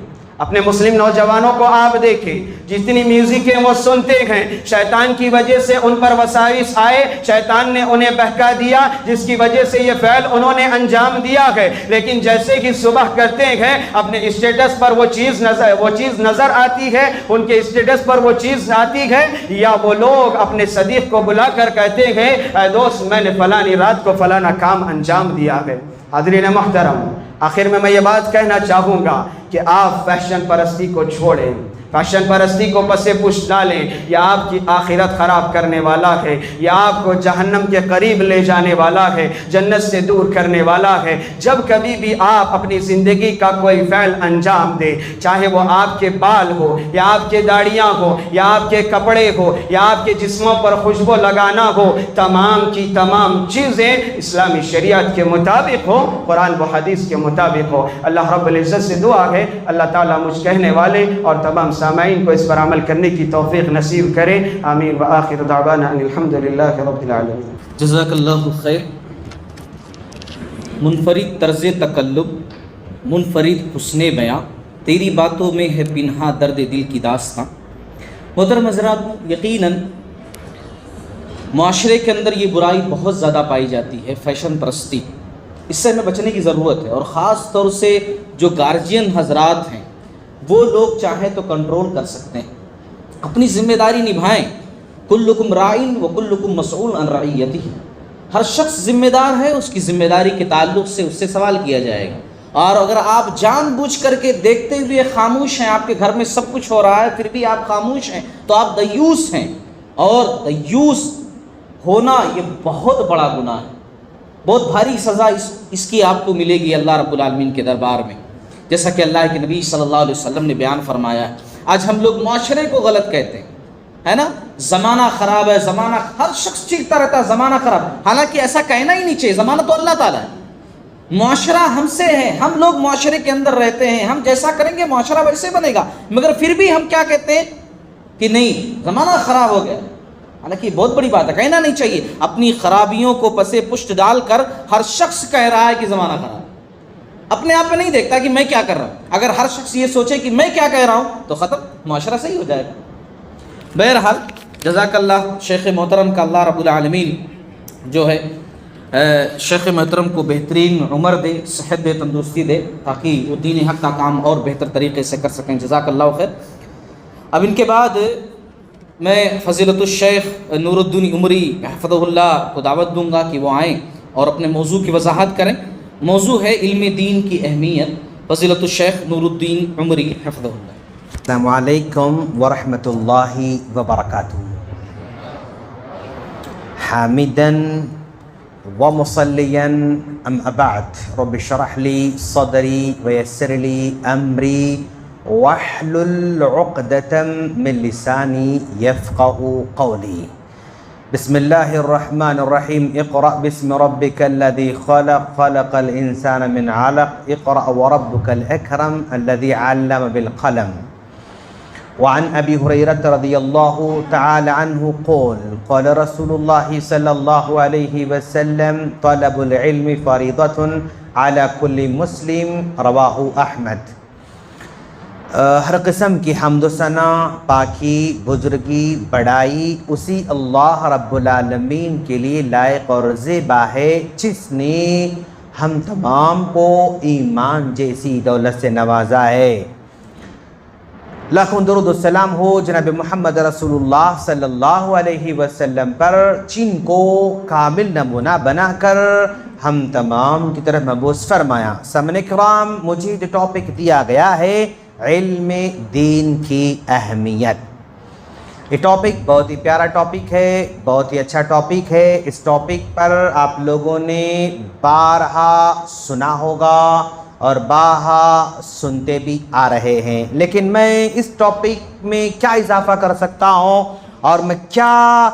اپنے مسلم نوجوانوں کو, آپ دیکھیں جتنی میوزکیں وہ سنتے ہیں, شیطان کی وجہ سے ان پر وساوس آئے, شیطان نے انہیں بہکا دیا جس کی وجہ سے یہ فعل انہوں نے انجام دیا ہے, لیکن جیسے کہ صبح کرتے ہیں اپنے اسٹیٹس پر وہ چیز نظر آتی ہے, ان کے اسٹیٹس پر وہ چیز آتی ہے, یا وہ لوگ اپنے صدیق کو بلا کر کہتے ہیں اے دوست میں نے فلانی رات کو فلانا کام انجام دیا ہے. حاضرین محترم, آخر میں یہ بات کہنا چاہوں گا کہ آپ فیشن پرستی کو چھوڑیں, فیشن پرستی کو پس پش ڈالیں. یہ آپ کی آخرت خراب کرنے والا ہے, یہ آپ کو جہنم کے قریب لے جانے والا ہے, جنت سے دور کرنے والا ہے. جب کبھی بھی آپ اپنی زندگی کا کوئی فعل انجام دیں, چاہے وہ آپ کے بال ہو یا آپ کے داڑیاں ہو یا آپ کے کپڑے ہو یا آپ کے جسموں پر خوشبو لگانا ہو, تمام کی تمام چیزیں اسلامی شریعت کے مطابق ہو, قرآن و حدیث کے مطابق ہو. اللہ رب العزت سے دعا ہے اللہ تعالیٰ مجھ کہنے والے اور تمام سامعین کو اس پر عمل کرنے کی توفیق نصیب کرے. آمین. وآخر دعوانا ان الحمدللہ رب العالمین. جزاک اللہ خیر. منفرد طرز تکلم, منفرد حسن بیاں, تیری باتوں میں ہے پنہا درد دل کی داستاں. محترم حضرات, یقیناً معاشرے کے اندر یہ برائی بہت زیادہ پائی جاتی ہے, فیشن پرستی. اس سے ہمیں بچنے کی ضرورت ہے, اور خاص طور سے جو گارجین حضرات ہیں وہ لوگ چاہیں تو کنٹرول کر سکتے ہیں, اپنی ذمہ داری نبھائیں. کلکم راعٍ وکلکم مسئول عن رعیتہ, ہر شخص ذمہ دار ہے, اس کی ذمہ داری کے تعلق سے اس سے سوال کیا جائے گا. اور اگر آپ جان بوجھ کر کے دیکھتے ہوئے خاموش ہیں, آپ کے گھر میں سب کچھ ہو رہا ہے پھر بھی آپ خاموش ہیں, تو آپ دیوس ہیں, اور دیوس ہونا یہ بہت بڑا گناہ ہے, بہت بھاری سزا اس کی آپ کو ملے گی اللہ رب العالمین کے دربار میں. جیسا کہ اللہ کے نبی صلی اللہ علیہ وسلم نے بیان فرمایا ہے. آج ہم لوگ معاشرے کو غلط کہتے ہیں, ہے نا, زمانہ خراب ہے, زمانہ, ہر شخص چیختا رہتا ہے زمانہ خراب. حالانکہ ایسا کہنا ہی نہیں چاہیے, زمانہ تو اللہ تعالیٰ ہے, معاشرہ ہم سے ہے, ہم لوگ معاشرے کے اندر رہتے ہیں, ہم جیسا کریں گے معاشرہ ویسے بنے گا. مگر پھر بھی ہم کیا کہتے ہیں کہ نہیں زمانہ خراب ہو گیا. حالانکہ یہ بہت بڑی بات ہے, کہنا نہیں چاہیے. اپنی خرابیوں کو پسے پشت ڈال کر ہر شخص کہہ رہا ہے کہ زمانہ خراب, اپنے آپ میں نہیں دیکھتا کہ میں کیا کر رہا ہوں. اگر ہر شخص یہ سوچے کہ میں کیا کہہ رہا ہوں تو ختم, معاشرہ صحیح ہو جائے گا. بہرحال جزاک اللہ شیخ محترم کا اللہ رب العالمین جو ہے شیخ محترم کو بہترین عمر دے, صحت دے, تندرستی دے, تاکہ وہ دین حق کا کام اور بہتر طریقے سے کر سکیں. جزاک اللہ خیر. اب ان کے بعد میں فضیلت الشیخ نور الدین عمری حفظہ اللہ کو دعوت دوں گا کہ وہ آئیں اور اپنے موضوع کی وضاحت کریں. موضوع ہے علم دین کی اہمیت. فضیلت الشیخ نور الدین عمری حفظہ اللہ. السلام علیکم ورحمۃ اللہ وبرکاتہ. حامدا ومصلیا اما بعد, رب اشرح لی صدری ویسر لی امری واحلل عقدۃ من لسانی یفقهوا قولی. بسم اللہ الرحمن الرحیم اقرأ باسم ربک الذی خلق خلق الانسان من علق اقرأ وربک الاکرم الذی علم بالقلم وعن ابی ہریرہ رضی اللہ تعالی عنہ قال رسول اللہ صلی اللہ علیہ وسلم طلب العلم فریضۃ علی کل مسلم رواہ احمد۔ ہر قسم کی حمد و ثنا، پاکی، بزرگی، بڑائی اسی اللہ رب العالمین کے لیے لائق اور زیبا ہے جس نے ہم تمام کو ایمان جیسی دولت سے نوازا ہے۔ لاکھوں درود و سلام ہو جناب محمد رسول اللہ صلی اللہ علیہ وسلم پر، جن کو کامل نمونہ بنا کر ہم تمام کی طرف مبعوث فرمایا۔ سامعین کرام، مجھے جو ٹاپک دیا گیا ہے علم دین کی اہمیت، یہ ٹاپک بہت ہی پیارا ٹاپک ہے، بہت ہی اچھا ٹاپک ہے۔ اس ٹاپک پر آپ لوگوں نے بارہا سنا ہوگا اور بارہا سنتے بھی آ رہے ہیں، لیکن میں اس ٹاپک میں کیا اضافہ کر سکتا ہوں اور میں کیا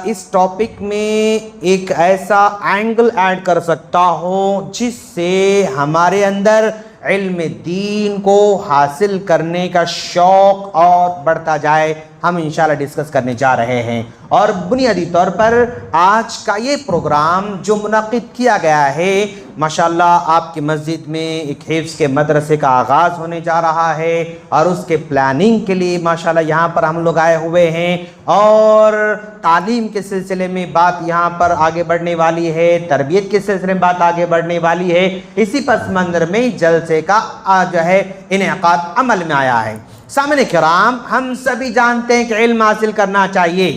اس ٹاپک میں ایک ایسا اینگل ایڈ کر سکتا ہوں جس سے ہمارے اندر علم دین کو حاصل کرنے کا شوق اور بڑھتا جائے، ہم انشاءاللہ ڈسکس کرنے جا رہے ہیں۔ اور بنیادی طور پر آج کا یہ پروگرام جو منعقد کیا گیا ہے، ماشاءاللہ آپ کی مسجد میں ایک حفظ کے مدرسے کا آغاز ہونے جا رہا ہے اور اس کے پلاننگ کے لیے ماشاءاللہ یہاں پر ہم لوگ آئے ہوئے ہیں، اور تعلیم کے سلسلے میں بات یہاں پر آگے بڑھنے والی ہے، تربیت کے سلسلے میں بات آگے بڑھنے والی ہے۔ اسی پس منظر میں جلسے کا جو ہے انعقاد عمل میں آیا ہے۔ سامعین کرام، ہم سبھی جانتے ہیں کہ علم حاصل کرنا چاہیے۔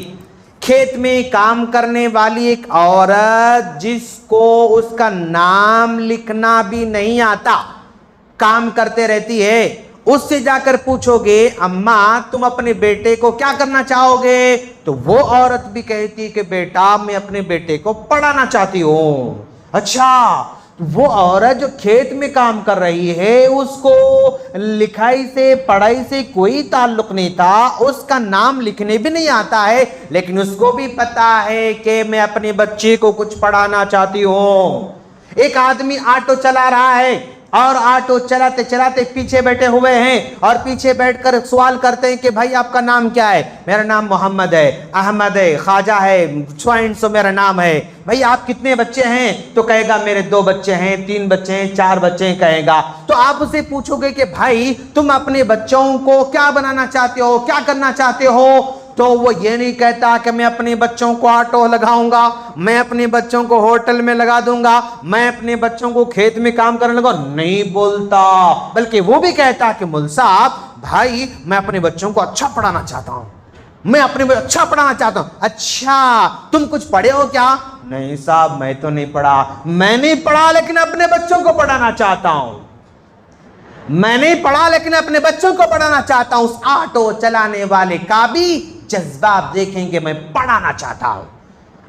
کھیت میں کام کرنے والی ایک عورت جس کو اس کا نام لکھنا بھی نہیں آتا، کام کرتے رہتی ہے، اس سے جا کر پوچھو گے اماں تم اپنے بیٹے کو کیا کرنا چاہو گے، تو وہ عورت بھی کہتی ہے کہ بیٹا میں اپنے بیٹے کو پڑھانا چاہتی ہوں۔ اچھا، وہ عورت جو کھیت میں کام کر رہی ہے اس کو لکھائی سے پڑھائی سے کوئی تعلق نہیں تھا، اس کا نام لکھنے بھی نہیں آتا ہے، لیکن اس کو بھی پتا ہے کہ میں اپنے بچے کو کچھ پڑھانا چاہتی ہوں۔ ایک آدمی آٹو چلا رہا ہے اور آٹو چلاتے چلاتے پیچھے بیٹھے ہوئے ہیں اور پیچھے بیٹھ کر سوال کرتے ہیں کہ بھائی آپ کا نام کیا ہے؟ میرا نام محمد ہے، احمد ہے، خواجہ ہے، سو میرا نام ہے۔ بھائی آپ کتنے بچے ہیں؟ تو کہے گا میرے 2 بچے ہیں، 3 بچے ہیں، 4 بچے ہیں کہے گا۔ تو آپ اسے پوچھو گے کہ بھائی تم اپنے بچوں کو کیا بنانا چاہتے ہو، کیا کرنا چاہتے ہو؟ تو وہ یہ نہیں کہتا کہ میں اپنے بچوں کو آٹو لگاؤں گا، میں اپنے بچوں کو ہوٹل میں لگا دوں گا، میں اپنے بچوں کو کھیت میں کام کرنے لگا، نہیں بولتا، بلکہ وہ بھی کہتا کہ مول صاحب بھائی میں اپنے بچوں کو اچھا پڑھانا چاہتا ہوں، میں اپنے بچوں اچھا پڑھانا چاہتا ہوں۔ اچھا تم کچھ پڑھے ہو کیا؟ نہیں صاحب میں تو نہیں پڑھا، میں نہیں پڑھا لیکن اپنے بچوں کو پڑھانا چاہتا ہوں، میں نہیں پڑھا لیکن اپنے بچوں کو پڑھانا چاہتا ہوں۔ اس آٹو چلانے والے کا بھی جذبہ آپ دیکھیں کہ میں پڑھانا چاہتا ہوں۔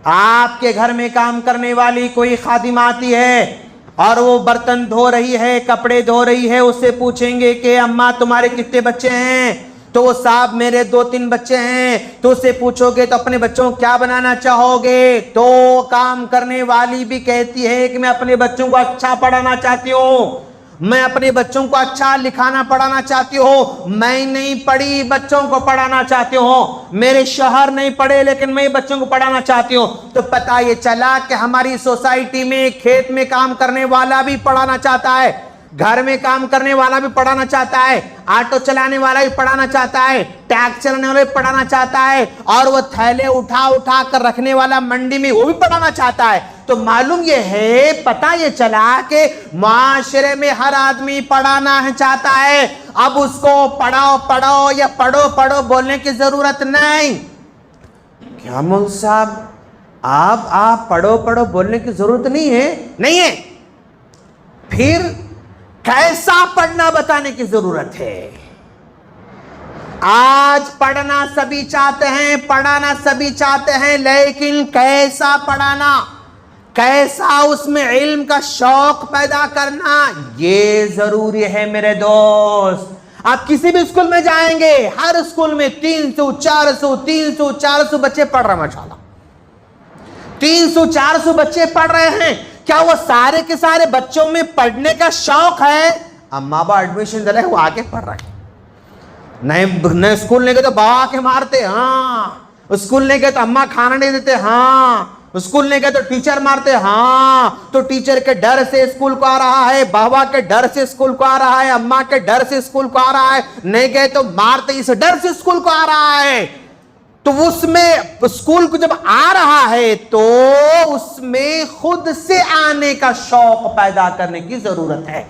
آپ کے گھر میں کام کرنے والی کوئی خادم آتی ہے اور وہ برتن دھو رہی ہے، کپڑے دھو رہی ہے، اس سے پوچھیں گے کہ اماں تمہارے کتنے بچے ہیں؟ تو وہ صاحب میرے 2-3 بچے ہیں۔ تو اس سے پوچھو گے تو اپنے بچوں کو کیا بنانا چاہو گے؟ تو کام کرنے والی بھی کہتی ہے کہ میں اپنے بچوں کو اچھا پڑھانا چاہتی ہوں، میں اپنے بچوں کو اچھا لکھانا پڑھانا چاہتی ہوں، میں نہیں پڑھی بچوں کو پڑھانا چاہتی ہوں، میرے شوہر نہیں پڑھے لیکن میں بچوں کو پڑھانا چاہتی ہوں۔ تو پتہ یہ چلا کہ ہماری سوسائٹی میں کھیت میں کام کرنے والا بھی پڑھانا چاہتا ہے، گھر میں کام کرنے والا بھی پڑھانا چاہتا ہے، آٹو چلانے والا بھی پڑھانا چاہتا ہے، ٹیکس چلانے والا بھی پڑھانا چاہتا ہے، اور وہ تھیلے اٹھا اٹھا کر رکھنے والا منڈی میں وہ بھی پڑھانا چاہتا ہے۔ تو معلوم یہ ہے، پتہ یہ چلا کہ معاشرے میں ہر آدمی پڑھانا چاہتا ہے۔ اب اس کو پڑھاؤ پڑھو یا پڑھو پڑھو بولنے کی ضرورت نہیں۔ کیا مول صاحب آپ پڑھو پڑھو بولنے کی ضرورت نہیں ہے؟ نہیں ہے، پھر کیسا پڑھنا بتانے کی ضرورت ہے۔ آج پڑھنا سبھی چاہتے ہیں، پڑھانا سبھی چاہتے ہیں، لیکن کیسا پڑھانا، کیسا اس میں علم کا شوق پیدا کرنا، یہ ضروری ہے میرے دوست۔ آپ کسی بھی اسکول میں جائیں گے، ہر اسکول میں 300 400 300 400 بچے پڑھ رہے ہیں ماشاءاللہ، 300-400 بچے پڑھ رہے ہیں, کیا وہ سارے کے سارے بچوں میں پڑھنے کا شوق ہے؟ اما با ایڈمیشن دلے وہ آگے پڑھ رہے ہیں. نئے اسکول نہیں گئے تو بابا کے مارتے, ہاں. اسکول نہیں گئے تو اما کھانا نہیں دیتے, ہاں. اسکول نہیں گئے تو ٹیچر مارتے, ہاں. تو ٹیچر کے ڈر سے اسکول کو آ رہا ہے, بابا کے ڈر سے اسکول کو آ رہا ہے, اما کے ڈر سے اسکول کو آ رہا ہے. نہیں گئے تو مارتے, اس ڈر سے اسکول کو آ رہا ہے. تو اس میں اسکول کو جب آ رہا ہے تو اس میں خود سے آنے کا شوق پیدا کرنے کی ضرورت ہے.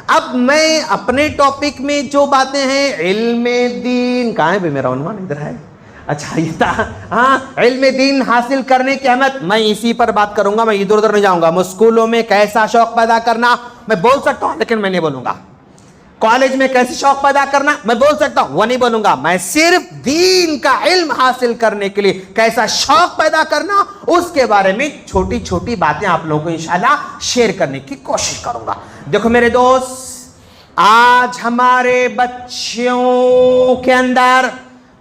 اب میں اپنے ٹاپک میں جو باتیں ہیں, علم دین کہاں ہے بھی میرا عنوان ادھر ہے, اچھا یہ تھا, ہاں, علم دین حاصل کرنے کی اہمیت, میں اسی پر بات کروں گا, میں ادھر ادھر نہیں جاؤں گا. اسکولوں میں کیسا شوق پیدا کرنا میں بول سکتا ہوں لیکن میں نہیں بولوں گا. کالج میں کیسے شوق پیدا کرنا میں بول سکتا ہوں, وہ نہیں بولوں گا. میں صرف دین کا علم حاصل کرنے کے لیے کیسا شوق پیدا کرنا اس کے بارے میں چھوٹی چھوٹی باتیں آپ لوگوں کو انشاءاللہ شیئر کرنے کی کوشش کروں گا. دیکھو میرے دوست, آج ہمارے بچوں کے اندر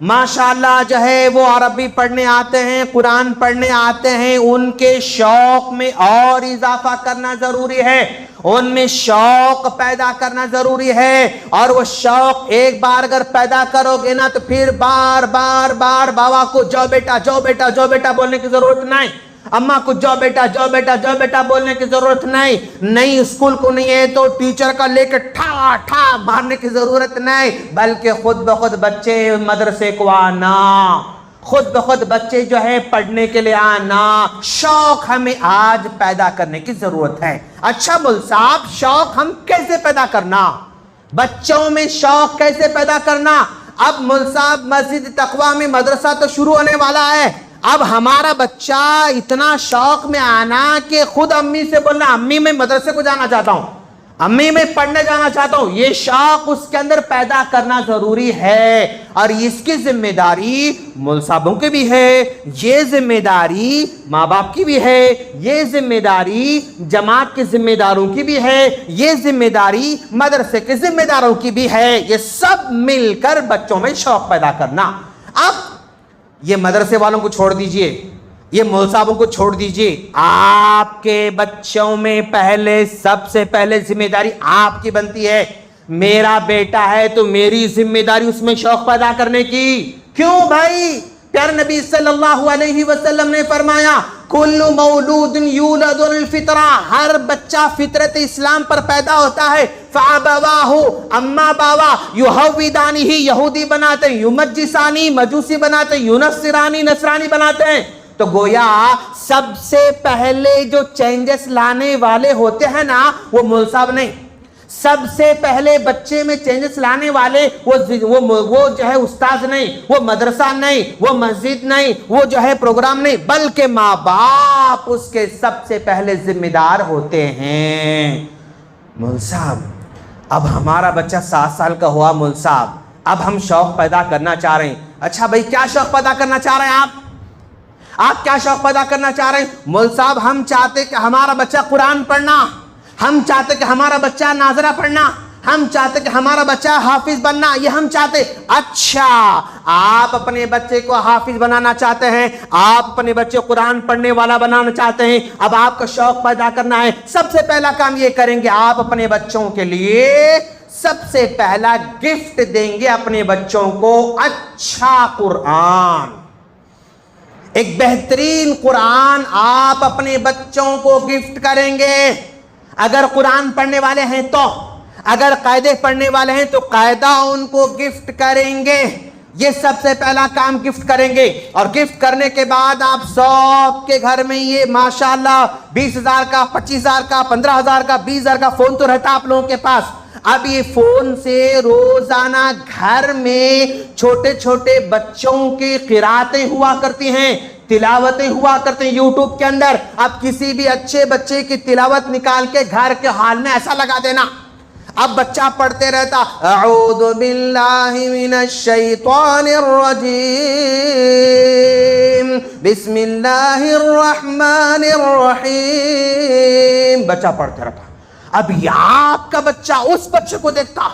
ماشاءاللہ جو ہے وہ عربی پڑھنے آتے ہیں, قرآن پڑھنے آتے ہیں. ان کے شوق میں اور اضافہ کرنا ضروری ہے, ان میں شوق پیدا کرنا ضروری ہے. اور وہ شوق ایک بار اگر پیدا کرو گے نا تو پھر بار بار بار بابا کو جو بیٹا جو بیٹا جو بیٹا بولنے کی ضرورت نہیں, اما کو جو بیٹا جو بیٹا جو بیٹا بولنے کی ضرورت نہیں. نہیں اسکول کو نہیں ہے تو ٹیچر کا لے کے ٹھا ٹھا مارنے کی ضرورت نہیں, بلکہ خود بخود بچے مدرسے کو آنا, خود بخود بچے جو ہے پڑھنے کے لیے آنا. شوق ہمیں آج پیدا کرنے کی ضرورت ہے. اچھا مول صاحب, شوق ہم کیسے پیدا کرنا, بچوں میں شوق کیسے پیدا کرنا؟ اب مول صاحب مسجد تقویٰ میں مدرسہ تو شروع ہونے والا ہے. اب ہمارا بچہ اتنا شوق میں آنا کہ خود امی سے بولنا, امی میں مدرسے کو جانا چاہتا ہوں, امی میں پڑھنے جانا چاہتا ہوں. یہ شوق اس کے اندر پیدا کرنا ضروری ہے. اور اس کی ذمہ داری مول صاحبوں کی بھی ہے, یہ ذمہ داری ماں باپ کی بھی ہے, یہ ذمہ داری جماعت کے ذمہ داروں کی بھی ہے, یہ ذمہ داری مدرسے کے ذمہ داروں کی بھی ہے. یہ سب مل کر بچوں میں شوق پیدا کرنا. اب یہ مدرسے والوں کو چھوڑ دیجئے, یہ مول صاحبوں کو چھوڑ دیجئے, آپ کے بچوں میں پہلے سب سے پہلے ذمہ داری آپ کی بنتی ہے. میرا بیٹا ہے تو میری ذمہ داری اس میں شوق پیدا کرنے کی. کیوں بھائی؟ پیارے نبی صلی اللہ علیہ وسلم نے فرمایا, کل مولود یولد الفطرہ, ہر بچہ فطرت اسلام پر پیدا ہوتا ہے. فابواہ, اما بابا, یہودانی ہی یہودی بناتے ہیں, یمجسانی مجوسی بناتے ہیں, ینصرانی نصرانی بناتے ہیں. تو گویا سب سے پہلے جو چینجز لانے والے ہوتے ہیں نا وہ مول صاحب نہیں, سب سے پہلے بچے میں چینجز لانے والے وہ جو ہے استاد نہیں, وہ مدرسہ نہیں, وہ مسجد نہیں, وہ جو ہے پروگرام نہیں, بلکہ ماں باپ اس کے سب سے پہلے ذمہ دار ہوتے ہیں. مول صاحب اب ہمارا بچہ 7 سال کا ہوا مول صاحب, اب ہم شوق پیدا کرنا چاہ رہے ہیں. اچھا بھائی کیا شوق پیدا کرنا چاہ رہے ہیں آپ کیا شوق پیدا کرنا چاہ رہے ہیں؟ مول صاحب ہم چاہتے کہ ہمارا بچہ قرآن پڑھنا, ہم چاہتے کہ ہمارا بچہ ناظرہ پڑھنا, ہم چاہتے کہ ہمارا بچہ حافظ بننا, یہ ہم چاہتے. اچھا آپ اپنے بچے کو حافظ بنانا چاہتے ہیں, آپ اپنے بچے کو قرآن پڑھنے والا بنانا چاہتے ہیں. اب آپ کا شوق پیدا کرنا ہے, سب سے پہلا کام یہ کریں گے, آپ اپنے بچوں کے لیے سب سے پہلا گفٹ دیں گے اپنے بچوں کو اچھا قرآن, ایک بہترین قرآن آپ اپنے بچوں کو گفٹ کریں گے. اگر قرآن پڑھنے والے ہیں تو, اگر قاعدے پڑھنے والے ہیں تو قاعدہ ان کو گفٹ کریں گے. یہ سب سے پہلا کام گفٹ کریں گے. اور گفٹ کرنے کے بعد آپ سب کے گھر میں یہ ماشاءاللہ 20,000 کا, 25,000 کا, 15,000 کا, 20,000 کا فون تو رہتا آپ لوگوں کے پاس. اب یہ فون سے روزانہ گھر میں چھوٹے چھوٹے بچوں کی قراتیں ہوا کرتی ہیں, تلاوتیں ہوا کرتے ہیں یوٹیوب کے اندر. اب کسی بھی اچھے بچے کی تلاوت نکال کے گھر کے حال میں ایسا لگا دینا, اب بچہ پڑھتے رہتا اعوذ باللہ من الشیطان الرجیم بسم اللہ الرحمن الرحیم, بچہ پڑھتے رہتا. اب یہ آپ کا بچہ اس بچے کو دیکھتا,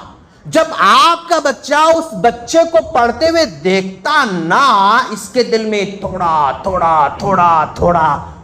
جب آپ کا بچہ اس بچے کو پڑھتے ہوئے دیکھتا نا, اس کے دل میں تھوڑا تھوڑا تھوڑا تھوڑا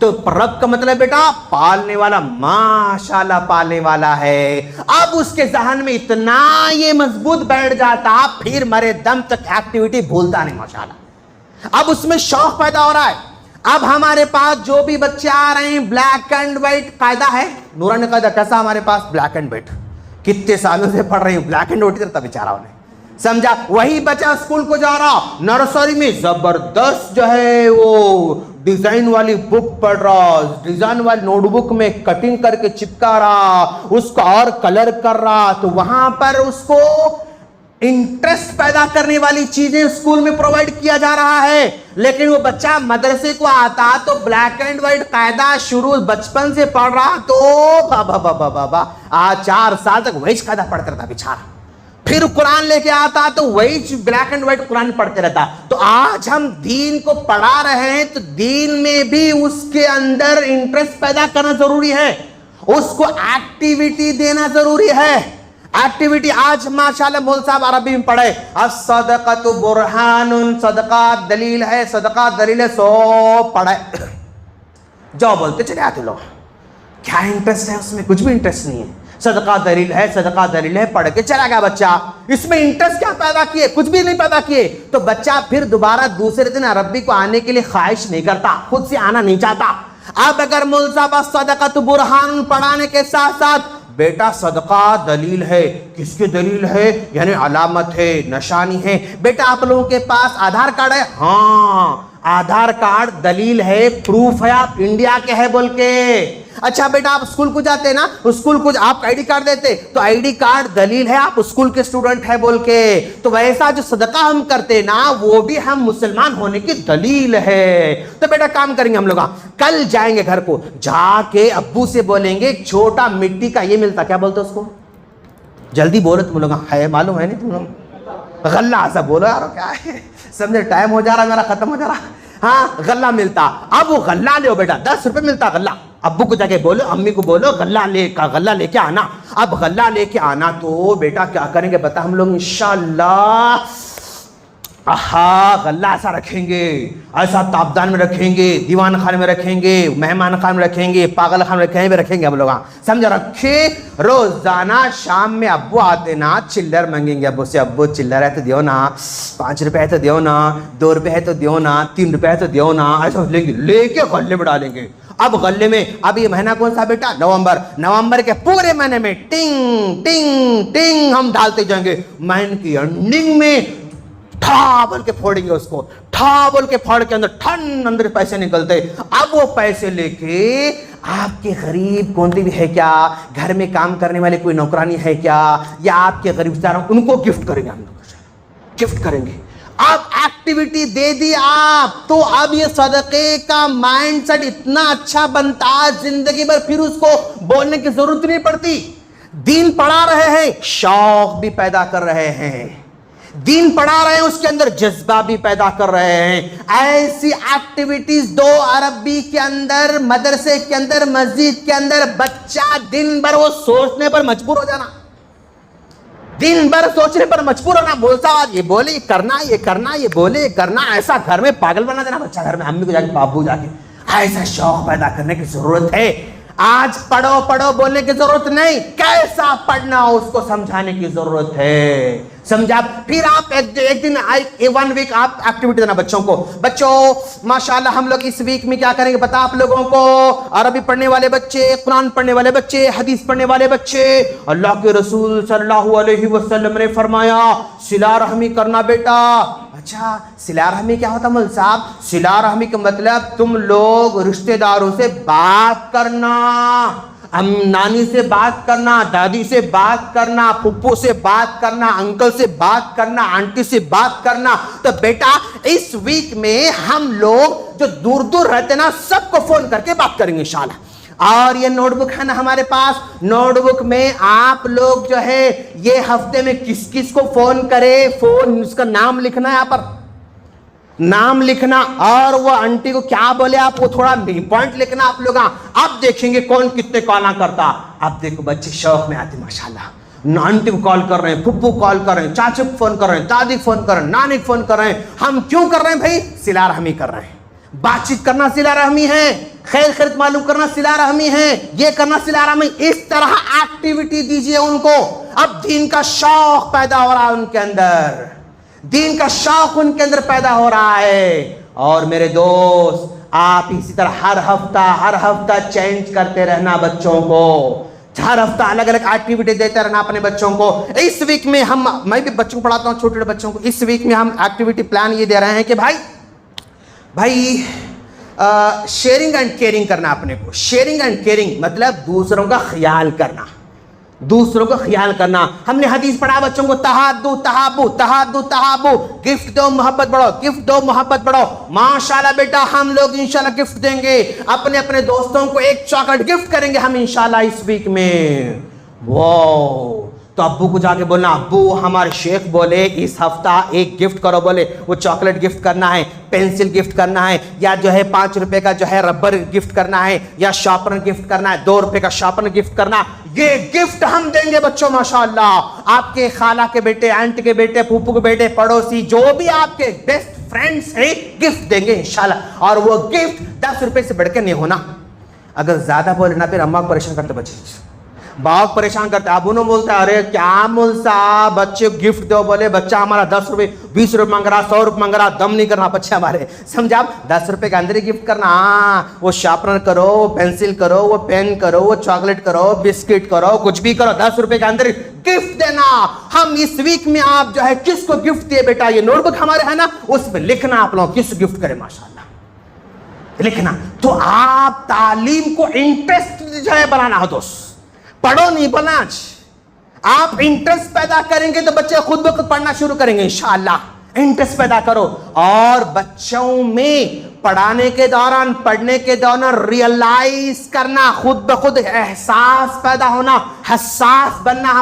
تو رب کا مطلب بیٹا پالنے والا، ماشاءاللہ پالنے والا ہے. اب اس کے ذہن میں اتنا یہ مضبوط بیٹھ جاتا پھر مرے دم تک ایکٹیویٹی بھولتا نہیں ماشاءاللہ. اب اس میں شوق پیدا ہو رہا ہے. اب ہمارے پاس جو بھی بچے آ رہے ہیں بلیک اینڈ وائٹ قاعدہ ہے، نورانی قاعدہ کیسا ہمارے پاس بلیک اینڈ وائٹ، کتنے سالوں سے پڑھ رہے ہیں بلیک اینڈ وائٹ کرتا بیچارہ انہیں، سمجھا. وہی بچہ اسکول کو جا رہا، نرسری میں زبردست جو ہے وہ ڈیزائن والی بک پڑھ رہا، ڈیزائن والی نوٹ بک میں کٹنگ کر کے چپکا رہا، اس کو اور کلر کر رہا. تو وہاں پر اس کو انٹرسٹ پیدا کرنے والی چیزیں اسکول میں پرووائڈ کیا جا رہا ہے. لیکن وہ بچہ مدرسے کو آتا تو بلیک اینڈ وائٹ قاعدہ شروع بچپن سے پڑھ رہا، تو بابا بابا بابا آج 4 سال تک وہی قاعدہ پڑھتا رہتا بیچارہ. پھر قرآن لے کے آتا تو وہی بلیک اینڈ وائٹ قرآن پڑھتے رہتا. تو آج ہم دین کو پڑھا رہے ہیں تو دین میں بھی اس کے اندر انٹرسٹ پیدا کرنا ضروری ہے، اس کو ایکٹیویٹی دینا ضروری ہے. ایکٹیویٹی آج ماشاءاللہ مول صاحب عربی میں پڑھے، الصدقۃ برہان، صدقہ دلیل ہے، صدقہ دلیل ہے، سو پڑھے جو بولتے چلے آتے لوگ. کیا انٹرسٹ ہے اس میں؟ کچھ بھی انٹرسٹ نہیں ہے. صدقہ دلیل ہے، صدقہ دلیل ہے پڑھ کے چلا گیا بچہ. اس میں انٹرسٹ کیا پیدا کیے؟ کچھ بھی نہیں پیدا کیے. تو بچہ پھر دوبارہ دوسرے دن عربی کو آنے کے لیے خواہش نہیں کرتا، خود سے آنا نہیں چاہتا. اب اگر مول صاحب الصدقۃ برہان پڑھانے کے ساتھ ساتھ بیٹا صدقہ دلیل ہے، کس کی دلیل ہے؟ یعنی علامت ہے، نشانی ہے. بیٹا آپ لوگوں کے پاس آدھار کارڈ ہے؟ ہاں آدھار کارڈ دلیل ہے، پروف ہے آپ انڈیا کے ہے بول کے. اچھا بیٹا آپ اسکول کو جاتے نا، اسکول کو آپ آئی ڈی کارڈ دیتے تو آئی ڈی کارڈ دلیل ہے آپ اسکول کے اسٹوڈنٹ ہے بول کے. تو ویسا جو صدقہ ہم کرتے نا وہ بھی ہم مسلمان ہونے کی دلیل ہے. تو بیٹا کام کریں گے ہم لوگ، کل جائیں گے گھر کو، جا کے ابو سے بولیں گے ایک چھوٹا مٹی کا یہ ملتا، کیا بولتے اس کو؟ جلدی بولو تم لوگ، ہے معلوم ہے نہیں تم لوگ؟ غلہ ایسا بولو یار، کیا ہے سمجھے؟ ٹائم ہو جا رہا میرا، ختم ہو جا رہا. ہاں غلہ ملتا. اب وہ غلہ لے بیٹا، 10 روپے ملتا غلہ. ابو کو جا کے بولو، امی کو بولو غلہ لے کے آنا. اب غلہ لے کے آنا تو بیٹا کیا کریں گے بتا ہم لوگ انشاءاللہ؟ غلہ ایسا رکھیں گے، ایسا تابدان میں رکھیں گے، دیوان خانے میں رکھیں گے، مہمان خانے میں رکھیں گے، پاگل خانے میں کہیں بھی رکھیں گے ہم لوگ، سمجھا؟ رکھے روزانہ شام میں ابو آتے نا چلر مانگیں گے ابو سے، ابو چلر ہے تو دیو نا، 5 روپے ہے تو دیو نا، 2 روپے ہے تو دیو نا، 3 روپے ہے تو دیو نا. ایسا لیں گے، لے کے غلے میں ڈالیں گے. اب غلے میں اب یہ مہینہ کون سا بیٹا؟ نومبر کے پورے مہینے میں ٹنگ ٹنگ ٹنگ ہم ڈالتے جائیں گے. مہینے کی انڈنگ میں ٹھا بول کے پھوڑیں گے اس کو، ٹھا بول کے پھوڑ کے اندر پیسے نکلتے. اب وہ پیسے لے کے آپ کے غریب کونتی بھی ہے کیا، گھر میں کام کرنے والے کوئی نوکرانی ہے کیا، یا آپ کے غریب دار ان کو گفٹ کریں گے، ہم لوگ گفٹ کریں گے. اب ایکٹیویٹی دے دی آپ تو اب یہ صدقے کا مائنڈ سیٹ اتنا اچھا بنتا زندگی بھر، پھر اس کو بولنے کی ضرورت نہیں پڑتی. دین پڑھا رہے ہیں، شوق بھی پیدا کر رہے ہیں، دین پڑھا رہے ہیں، اس کے اندر جذبہ بھی پیدا کر رہے ہیں. ایسی ایکٹیویٹیز دو عربی کے اندر، مدرسے کے اندر، مسجد کے اندر. بچہ دن بھر وہ سوچنے پر مجبور ہو جانا، دن بھر سوچنے پر مجبور ہونا. بولتا یہ بولے یہ کرنا، یہ کرنا، یہ بولے یہ کرنا. ایسا گھر میں پاگل بنا دینا بچہ، گھر میں امی کو جا کے بابو جا کے. ایسا شوق پیدا کرنے کی ضرورت ہے. آج پڑھو پڑھو بولنے کی ضرورت نہیں، کیسا پڑھنا اس کو سمجھانے کی ضرورت ہے. سمجھا؟ پھر آپ ایک دن 1 ویک آپ ایکٹیویٹی دینا بچوں کو. بچوں ماشاءاللہ ہم لوگ اس ویک میں کیا کریں گے بتا آپ لوگوں کو؟ عربی پڑھنے والے بچے، قرآن پڑھنے والے بچے، حدیث پڑھنے والے بچے. اللہ کے رسول صلی اللہ علیہ وسلم نے فرمایا صلہ رحمی کرنا بیٹا. اچھا صلہ رحمی کیا ہوتا مول صاحب؟ صلہ رحمی کا مطلب تم لوگ رشتہ داروں سے بات کرنا، نانی سے بات کرنا، دادی سے بات کرنا، پھپھو سے بات کرنا، انکل سے بات کرنا، آنٹی سے بات کرنا. تو بیٹا اس ویک میں ہم لوگ جو دور دور رہتے نا سب کو فون کر کے بات کریں گے انشاءاللہ. اور یہ نوٹ بک ہے نا ہمارے پاس، نوٹ بک میں آپ لوگ جو ہے یہ ہفتے میں کس کس کو فون کرے، فون اس کا نام لکھنا ہے، یہاں پر نام لکھنا، اور وہ آنٹی کو کیا بولے آپ وہ تھوڑا پوائنٹ لکھنا آپ لوگ. اب دیکھیں گے کون کتنے کالا کرتا. اب دیکھو بچے شوق میں آتے ماشاءاللہ، آنٹی کو کال کر رہے ہیں، پھپھو کال کر رہے ہیں، چاچو کو فون کر رہے ہیں، دادی فون کر رہے ہیں، نانی فون کر رہے ہیں. ہم کیوں کر رہے ہیں بھائی؟ صلہ رحمی کر رہے ہیں. بات چیت کرنا صلہ رحمی ہے. خیر خیرت معلوم کرنا صلہ رحمی ہے, یہ کرنا صلہ رحمی, اس طرح ایکٹیویٹی دیجئے ان کو. اب دین کا شوق پیدا ہو رہا ہے ان کے اندر, دین کا شوق ان کے اندر پیدا ہو رہا ہے. اور میرے دوست آپ اسی طرح ہر ہفتہ چینج کرتے رہنا بچوں کو, ہر ہفتہ الگ الگ ایکٹیویٹی دیتے رہنا اپنے بچوں کو. اس ویک میں میں بھی بچوں کو پڑھاتا ہوں, چھوٹے بچوں کو. اس ویک میں ہم ایکٹیویٹی پلان یہ دے رہے ہیں کہ بھائی شیئرنگ اینڈ کیئرنگ کرنا اپنے کو. شیئرنگ اینڈ کیئرنگ مطلب دوسروں کا خیال کرنا, دوسروں کو خیال کرنا. ہم نے حدیث پڑھا بچوں کو, تحادو تحابو تحادو تحابو, گفٹ دو محبت بڑھو, گفٹ دو محبت بڑھو. ماشاءاللہ بیٹا ہم لوگ انشاءاللہ گفٹ دیں گے, اپنے دوستوں کو ایک چاکلیٹ گفٹ کریں گے ہم انشاءاللہ اس ویک میں. واو, تو ابو کو جا کے بولنا, ابو ہمارے شیخ بولے اس ہفتہ ایک گفٹ کرو, بولے وہ چاکلیٹ گفٹ کرنا ہے, پینسل گفٹ کرنا ہے, یا جو ہے 5 روپے کا جو ہے ربر گفٹ کرنا ہے, یا شارپنر گفٹ کرنا ہے, 2 روپے کا شارپنر گفٹ کرنا. یہ گفٹ ہم دیں گے بچوں ماشاءاللہ. آپ کے خالہ کے بیٹے, آنٹ کے بیٹے, پھوپھو کے بیٹے, پڑوسی جو بھی آپ کے بیسٹ فرینڈس ہیں گفٹ دیں گے انشاءاللہ. اور وہ گفٹ 10 روپے سے بڑھ کے نہیں ہونا. اگر زیادہ بولے نا پھر اماں کو پریشان کرتے بچے, باپ پریشان کرتے. اب انہوں بولتا ہے ارے کیا مول صاحب بچے کو گفٹ دو, بولے بچہ ہمارا 10 روپے 20 روپے مانگ رہا, 100 روپے مانگ رہا, دم نہیں کرنا بچے ہمارے, سمجھا. 10 روپے کے اندر ہی گفٹ کرنا. ہاں وہ شارپنر کرو, وہ پینسل کرو, وہ پین کرو, وہ چاکلیٹ کرو, بسکٹ کرو, کچھ بھی کرو, 10 روپے کے اندر گفٹ دینا. ہم اس ویک میں آپ جو ہے کس کو گفٹ دیے بیٹا, یہ نوٹ بک ہمارے ہے نا, اس پہ لکھنا آپ لوگ کس گفٹ کرے ماشاءاللہ لکھنا. تو آپ تعلیم کو انٹرسٹ جو ہے بنانا ہو دوست, پڑھو نہیں بولنا. آپ انٹرسٹ پیدا کریں گے تو بچے خود بخود پڑھنا شروع کریں گے انشاءاللہ. انٹرسٹ پیدا کرو, اور بچوں میں پڑھانے کے دوران, پڑھنے کے دوران ریئلائز کرنا, خود بخود احساس پیدا ہونا, حساس بننا.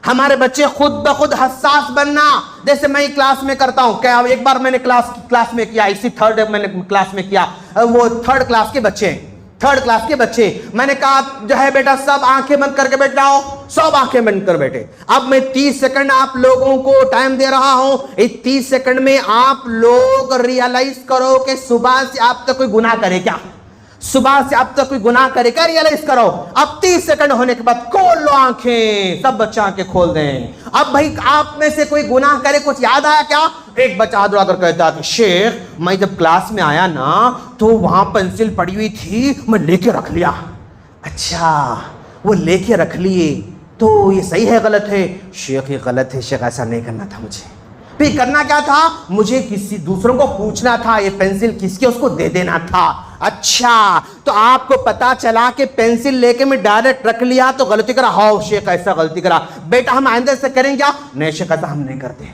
ہمارے بچے خود بخود حساس بننا. جیسے میں کلاس میں کرتا ہوں, کیا ایک بار میں نے کلاس میں کیا, اسی تھرڈ میں نے کلاس میں کیا, وہ 3rd کلاس کے بچے ہیں, 3rd کلاس کے بچے. میں نے کہا جو ہے بیٹا سب آنکھیں بند کر کے بیٹھ جاؤ, سب آنکھیں بند کر بیٹھے. اب میں 30 سیکنڈ آپ لوگوں کو ٹائم دے رہا ہوں. اس 30 سیکنڈ میں آپ لوگ ریئلائز کرو کہ صبح سے آپ تک کوئی گناہ کرے کیا, صبح سے اب تک کوئی گناہ کرے کیا, ریئلائز کرو. اب 30 سیکنڈ ہونے کے بعد کھول لو آنکھیں, سب بچہ آنکھیں کھول دیں. اب بھائی آپ میں سے کوئی گناہ کرے, کچھ یاد آیا کیا؟ ایک بچہ ہاتھ اٹھا کر کہتا کہ شیخ میں جب کلاس میں آیا نا تو وہاں پینسل پڑی ہوئی تھی, میں لے کے رکھ لیا. اچھا وہ لے کے رکھ لیے تو یہ صحیح ہے غلط ہے؟ شیخ یہ غلط ہے شیخ, ایسا نہیں کرنا تھا مجھے. پھر کرنا کیا تھا, مجھے کسی دوسروں کو پوچھنا تھا یہ پینسل کس کی, اس کو دے دینا تھا. اچھا تو آپ کو پتا چلا کہ پینسل لے کے میں ڈائریکٹ رکھ لیا تو غلطی کرا. ہاؤ شیخ ایسا غلطی کرا, بیٹا ہم آئندہ سے کریں کیا؟ نہیں شیخ ایسا ہم نہیں کرتے.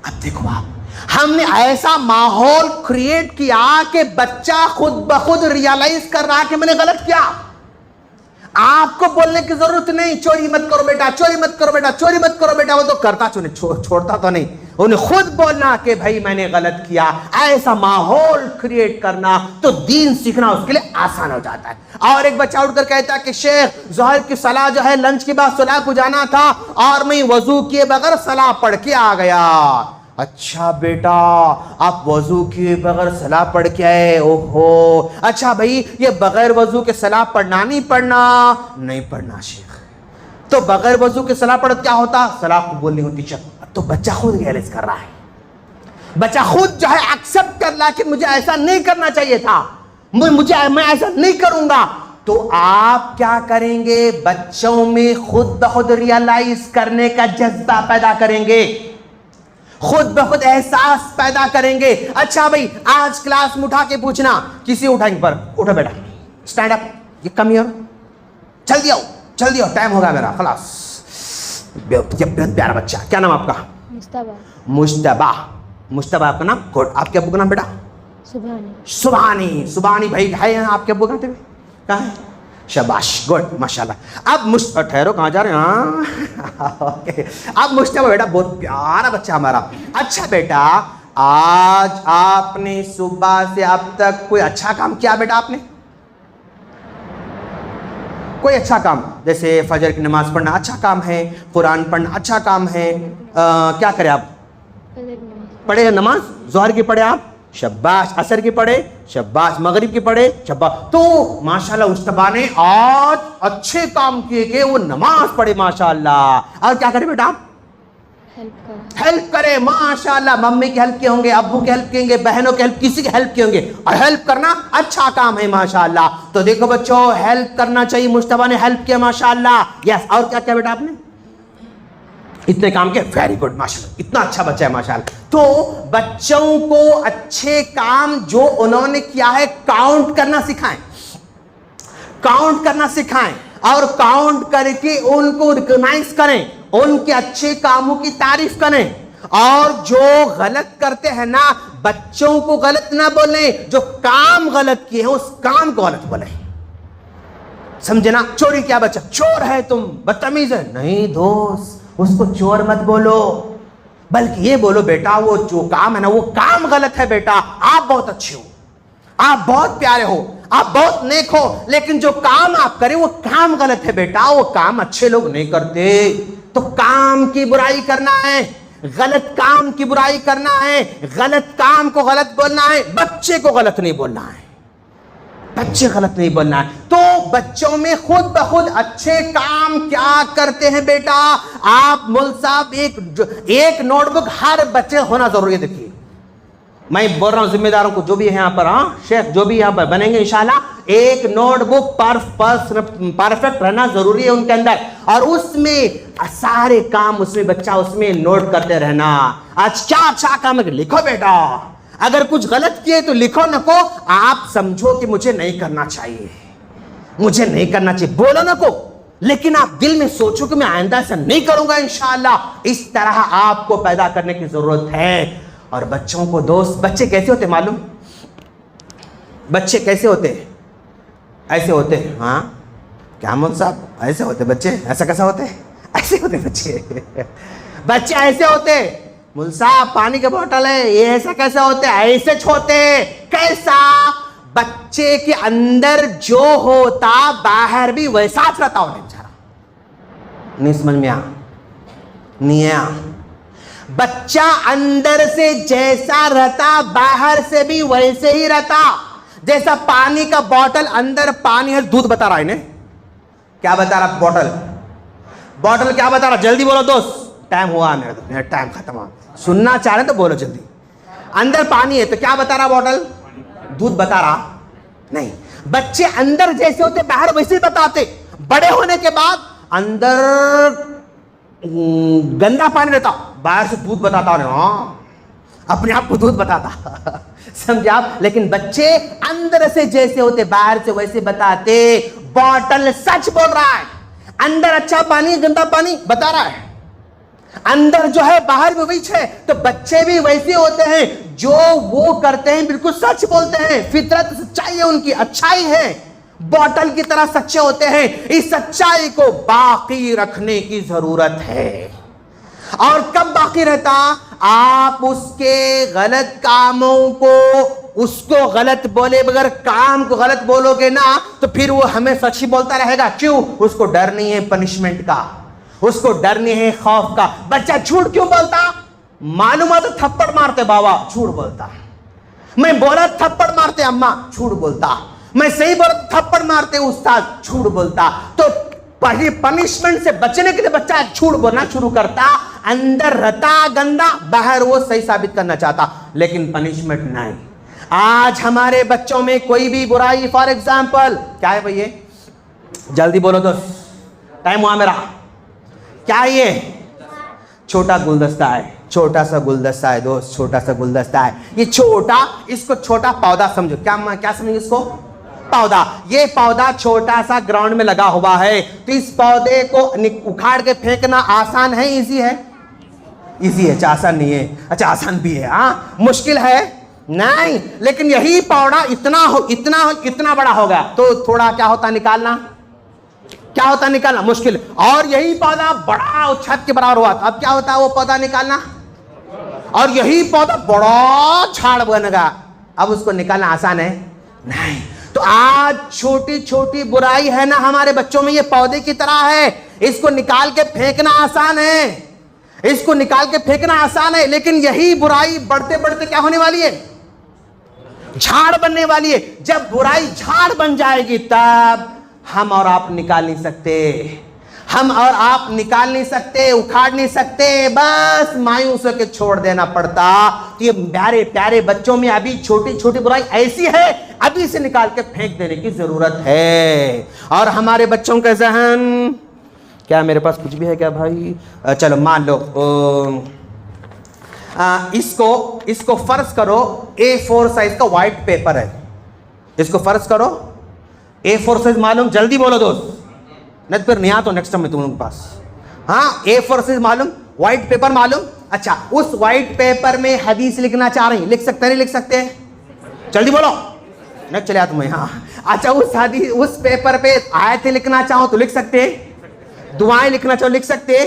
اب دیکھو آپ, ہم نے ایسا ماحول کریٹ کیا کہ بچہ خود بخود ریئلائز کر رہا کہ میں نے غلط کیا. آپ کو بولنے کی ضرورت نہیں, چوری مت کرو بیٹا, چوری مت کرو بیٹا, چوری مت کرو بیٹا. وہ تو کرتا چھوڑتا تو نہیں, انہیں خود بولنا کہ بھائی میں نے غلط کیا. ایسا ماحول کریٹ کرنا تو دین سیکھنا اس کے لیے آسان ہو جاتا ہے. اور ایک بچہ اٹھ کر کہتا ہے کہ شیخ ظہر کی صلاح جو ہے لنچ کے بعد صلاح کو جانا تھا اور میں وضو کیے بغیر صلاح پڑھ کے آ گیا. اچھا بیٹا آپ وضو کیے بغیر صلاح پڑھ کے آئے, اوہو. اچھا بھائی یہ بغیر وضو کے صلاح پڑھنا نہیں پڑھنا؟ نہیں پڑھنا شیخ. تو بغیر وضو کے صلاح پڑھ کیا ہوتا؟ صلاح قبول نہیں ہوتی. تو بچہ خود ریئلائز کر رہا ہے, بچہ خود جو ہے ایکسپٹ کر رہا کہ مجھے ایسا نہیں کرنا چاہیے تھا, میں ایسا نہیں کروں گا. تو آپ کیا کریں گے, بچوں میں خود بخود ریئلائز کرنے کا جذبہ پیدا کریں گے, خود بخود احساس پیدا کریں گے. اچھا بھائی آج کلاس میں اٹھا کے پوچھنا, کسی اٹھائیں پر اٹھو بیٹا, اسٹینڈ اپ, یہ کم ہیئر, جلدی آؤ جلدی آؤ, ٹائم ہو گیا میرا, خلاص. بہت پیارا بچہ, کیا نام آپ کا؟ مشتبہ. مشتبہ آپ کا نام, گڈ. آپ کے ابو کا نام بیٹا؟ سبحانی. سبحانی بھائی ہے آپ کے ابو کہتے ہوئے کہاں ہے؟ شاباش, گڈ ماشاءاللہ. اب ٹھہرو, کہاں جا رہے ہیں؟ اوکے. اب مشتبہ بیٹا بہت پیارا بچہ ہمارا. اچھا بیٹا آج آپ نے صبح سے اب تک کوئی اچھا کام کیا بیٹا؟ آپ نے کوئی اچھا کام, جیسے فجر کی نماز پڑھنا اچھا کام ہے, قرآن پڑھنا اچھا کام ہے, کیا کرے آپ؟ پڑھے نماز ظہر کی, پڑھے آپ شباش عصر کی پڑھے, شباش مغرب کی پڑھے, شباش. تو ماشاءاللہ مصطفیٰ نے آج اچھے کام کیے کہ وہ نماز پڑھے ماشاءاللہ. اور کیا کرے بیٹا, ہیلپ کرے ماشاءاللہ. ممی کی ہیلپ کیے ہوں گے, ابو کی ہیلپ کیے ہوں گے, بہنوں کی ہیلپ, کسی کی ہیلپ کیے ہوں گے. اور ہیلپ کرنا اچھا کام ہے ماشاءاللہ. تو دیکھو بچوں, ہیلپ کرنا چاہیے. مصطفیٰ نے ہیلپ کیا ماشاءاللہ. یس, اور کیا کیا بیٹا آپ نے, اتنے کام کے, ویری گڈ ماشاءاللہ, اتنا اچھا بچہ ہے ماشاءاللہ. تو بچوں کو اچھے کام جو انہوں نے کیا ہے کاؤنٹ کرنا سکھائیں, کاؤنٹ کرنا سکھائیں, اور کاؤنٹ کر کے ان کو ریکگنائز کریں, ان کے اچھے کاموں کی تعریف کریں. اور جو غلط کرتے ہیں نا, بچوں کو غلط نہ بولیں, جو کام غلط کیے ہیں اس کام کو غلط بولیں. سمجھے نا, چوری کیا بچہ, چور ہے تم, بدتمیز ہے, نہیں دوست اس کو چور مت بولو, بلکہ یہ بولو بیٹا وہ جو کام ہے نا وہ کام غلط ہے بیٹا, آپ بہت اچھے ہو, آپ بہت پیارے ہو, آپ بہت نیک ہو, لیکن جو کام آپ کریں وہ کام غلط ہے بیٹا, وہ کام اچھے لوگ نہیں کرتے. تو کام کی برائی کرنا ہے, غلط کام کی برائی کرنا ہے, غلط کام کو غلط بولنا ہے, بچے کو غلط نہیں بولنا ہے, بچے غلط نہیں بولنا ہے. تو بچوں میں خود بخود اچھے کام کیا کرتے ہیں بیٹا, آپ مول صاحب ایک نوٹ بک ہر بچے ہونا ضروری ہے. دیکھیے میں بول رہا ہوں ذمہ داروں کو جو بھی ہے یہاں پر, ہاں شیخ جو بھی یہاں پر بنیں گے انشاءاللہ, ایک نوٹ بک پرفیکٹ رہنا ضروری ہے ان کے اندر, اور اس میں سارے کام اس میں بچہ اس میں نوٹ کرتے رہنا. اچھا کام لکھو بیٹا, اگر کچھ غلط کیے تو لکھو نہ کو, آپ سمجھو کہ مجھے نہیں کرنا چاہیے, مجھے نہیں کرنا چاہیے, بولو نہ کو, لیکن آپ دل میں سوچو کہ میں آئندہ ایسا نہیں کروں گا انشاءاللہ. اس طرح آپ کو پیدا کرنے کی ضرورت ہے. اور بچوں کو دوست, بچے کیسے ہوتے معلوم, بچے کیسے ہوتے, ایسے ہوتے, ہاں کیا مول صاحب ایسے ہوتے بچے, ایسا کیسا ہوتے, ایسے ہوتے بچے, بچے ایسے ہوتے. مول صاحب پانی کا بوتل ہے, یہ ایسا کیسا ہوتے, ایسے چھوتے. کیسا, بچے کے اندر جو ہوتا باہر بھی ویسا رہتا ہوتا بیچارہ. نہیں سمجھ میں نہیں آیا, بچہ اندر سے جیسا رہتا باہر سے بھی ویسے ہی رہتا. جیسا پانی کا بوتل اندر پانی ہے, دودھ بتا رہا ہے انہیں, کیا بتا رہا بوتل کیا بتا رہا, جلدی بولو دوست, ٹائم ہوا میرا, ٹائم ختم ہوا, سننا چاہ رہے تو بولو جلدی. اندر پانی ہے تو کیا بتا رہا بوتل, دودھ بتا رہا نہیں. بچے اندر جیسے ہوتے باہر ویسے ہی بتاتے. بڑے ہونے کے بعد اندر گندا پانی رہتا, باہر سے دودھ بتاتا, ہاں اپنے آپ کو دودھ بتاتا. سمجھے آپ, لیکن بچے اندر سے جیسے ہوتے باہر سے ویسے بتاتے. بوتل سچ بول رہا ہے, اندر اچھا پانی گندا پانی بتا رہا ہے, اندر جو ہے باہر بھی وہی ہے. تو بچے بھی ویسے ہوتے ہیں, جو وہ کرتے ہیں بالکل سچ بولتے ہیں, فطرت سچائی ہے ان کی, اچھائی ہے, بوتل کی طرح سچے ہوتے ہیں. اس سچائی کو باقی رکھنے کی ضرورت ہے. اور کب باقی رہتا, آپ اس کے غلط کاموں کو, اس کو غلط بولے بغیر کام کو غلط بولو گے نا, تو پھر وہ ہمیں سچ ہی بولتا رہے گا. کیوں, اس کو ڈر نہیں ہے پنشمنٹ کا, اس کو ڈر نہیں ہے خوف کا. بچہ جھوٹ کیوں بولتا, معلومات تھپڑ مارتے بابا, جھوٹ بولتا. میں بولا تھپڑ مارتے اماں, جھوٹ بولتا. میں صحیح بولا تھپڑ مارتے استاد, جھوٹ بولتا. تو پنشمنٹ سے بچنے کے لیے بچہ جھوٹ بولنا شروع کرتا. اندر رہتا گندا, باہر وہ صحیح ثابت کرنا چاہتا, لیکن پنشمنٹ نہیں. آج ہمارے بچوں میں کوئی بھی برائی, فار ایگزامپل کیا ہے بھائی, جلدی بولو دوست, ٹائم ہوا میرا. کیا یہ چھوٹا گلدستہ ہے, چھوٹا سا گلدستہ ہے دوست, چھوٹا سا گلدستہ ہے. یہ چھوٹا, اس کو چھوٹا پودا سمجھو. کیا سمجھیں اس کو, پودا. یہ پودا چھوٹا سا گراؤنڈ میں لگا ہوا ہے, تو اس پودے کو اکھاڑ کے پھینکنا آسان ہے, ایزی ہے, ایزی ہے, اچھا آسان نہیں ہے, اچھا آسان بھی ہے, ہاں مشکل ہے نہیں. لیکن یہی پودا اتنا بڑا ہو گیا تو تھوڑا کیا ہوتا نکالنا, کیا ہوتا نکالنا مشکل. اور یہی پودا بڑا چھت کے برابر ہوا, اب کیا ہوتا وہ پودا نکالنا, اور یہی پودا بڑا جھاڑ بن گیا, اب اس کو نکالنا آسان ہے نہیں. تو آج چھوٹی چھوٹی برائی ہے نا ہمارے بچوں میں, یہ پودے کی طرح ہے, اس کو نکال کے پھینکنا آسان ہے, اس کو نکال کے پھینکنا آسان ہے. لیکن یہی برائی بڑھتے بڑھتے کیا ہونے والی ہے, جھاڑ بننے والی ہے. جب برائی جھاڑ بن جائے گی تب ہم اور آپ نکال نہیں سکتے, ہم اور آپ نکال نہیں سکتے, اکھاڑ نہیں سکتے, بس مایوس ہو کے چھوڑ دینا پڑتا. تو یہ پیارے پیارے بچوں میں ابھی چھوٹی چھوٹی برائی ایسی ہے, ابھی سے نکال کے پھینک دینے کی ضرورت ہے. اور ہمارے بچوں کا ذہن, کیا میرے پاس کچھ بھی ہے کیا بھائی؟ چلو مان لو اس کو فرض کرو A4 سائز کا وائٹ پیپر ہے. اس کو فرض کرو A4 سائز, معلوم؟ جلدی بولو دوست, نہیں پھر نہیں آتا نیکسٹ ٹائم میں تم لوگوں کے پاس. ہاں A4 سائز معلوم, وائٹ پیپر معلوم. اچھا, اس وائٹ پیپر میں حدیث لکھنا چاہ رہے ہیں, لکھ سکتے نہیں لکھ سکتے؟ جلدی بولو, نہیں چلے آتا میں. ہاں اچھا, اس پیپر پہ آیتیں لکھنا چاہو تو لکھ سکتے, دعائیں لکھنا چاہو لکھ سکتے,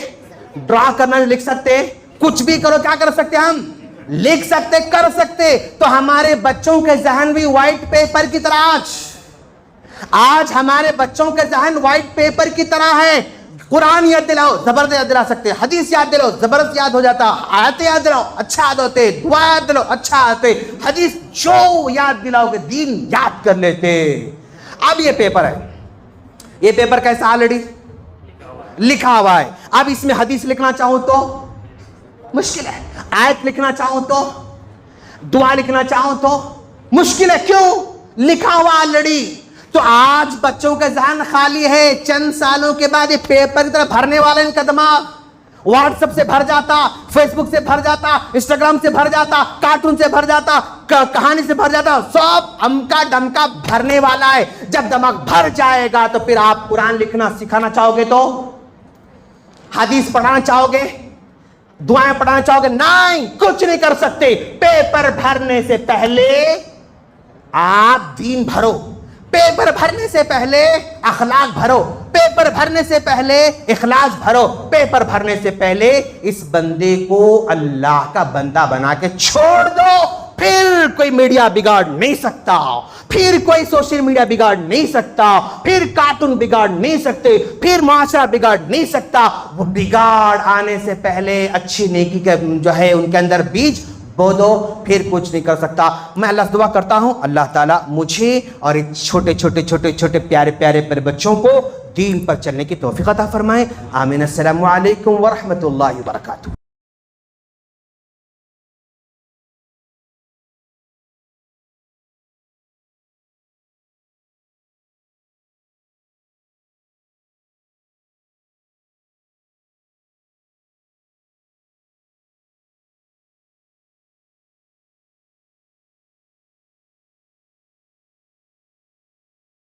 ڈرا کرنا لکھ سکتے, کچھ بھی کرو, کیا کر سکتے ہم؟ لکھ سکتے, کر سکتے. تو ہمارے بچوں کے ذہن بھی وائٹ پیپر کی طرح آج ہمارے بچوں کے ذہن وائٹ پیپر کی طرح ہے. قرآن یاد دلاؤ, زبردست یاد دلا سکتے, حدیث یاد دلاؤ, زبردست یاد ہو جاتا, آیتیں یاد دلاؤ, اچھا یاد ہوتے, دعا یاد دلاؤ, اچھا آتے, حدیث جو یاد دلاؤ گے دین یاد کر لیتے. اب یہ پیپر ہے, یہ پیپر کیسا آلریڈی لکھا ہوا ہے. اب اس میں حدیث لکھنا چاہوں تو مشکل ہے, آیت لکھنا چاہوں تو, دعا لکھنا چاہوں تو مشکل ہے. کیوں؟ لکھا ہوا آلریڈی. تو آج بچوں کا ذہن خالی ہے. چند سالوں کے بعد یہ پیپر کی طرح بھرنے والا ان کا دماغ واٹس ایپ سے بھر جاتا, فیس بک سے بھر جاتا, انسٹاگرام سے بھر جاتا, کارٹون سے بھر جاتا, کہانی سے بھر جاتا, سب امکا ڈمکا بھرنے والا ہے. جب دماغ بھر جائے گا تو پھر آپ قرآن لکھنا سکھانا چاہو گے, تو حدیث پڑھانا چاہو گے, دعائیں پڑھانا چاہو گے, نہیں, کچھ نہیں کر سکتے. پیپر بھرنے سے پہلے آپ دین بھرو, پیپر بھرنے سے پہلے اخلاق بھرو, پیپر بھرنے سے پہلے اخلاص بھرو, پیپر بھرنے سے پہلے اس بندے کو اللہ کا بندہ بنا کے چھوڑ دو. پھر کوئی میڈیا بگاڑ نہیں سکتا, پھر کوئی سوشل میڈیا بگاڑ نہیں سکتا, پھر کارٹون بگاڑ نہیں سکتے, پھر معاشرہ بگاڑ نہیں سکتا. وہ بگاڑ آنے سے پہلے اچھی نیکی کا جو ہے ان کے اندر بیج بو دو, پھر کچھ نہیں کر سکتا. میں اللہ سے دعا کرتا ہوں اللہ تعالیٰ مجھے اور چھوٹے چھوٹے چھوٹے چھوٹے پیارے پیارے بچوں کو دین پر چلنے کی توفیق عطا فرمائے. آمین. السلام علیکم ورحمۃ اللہ وبرکاتہ.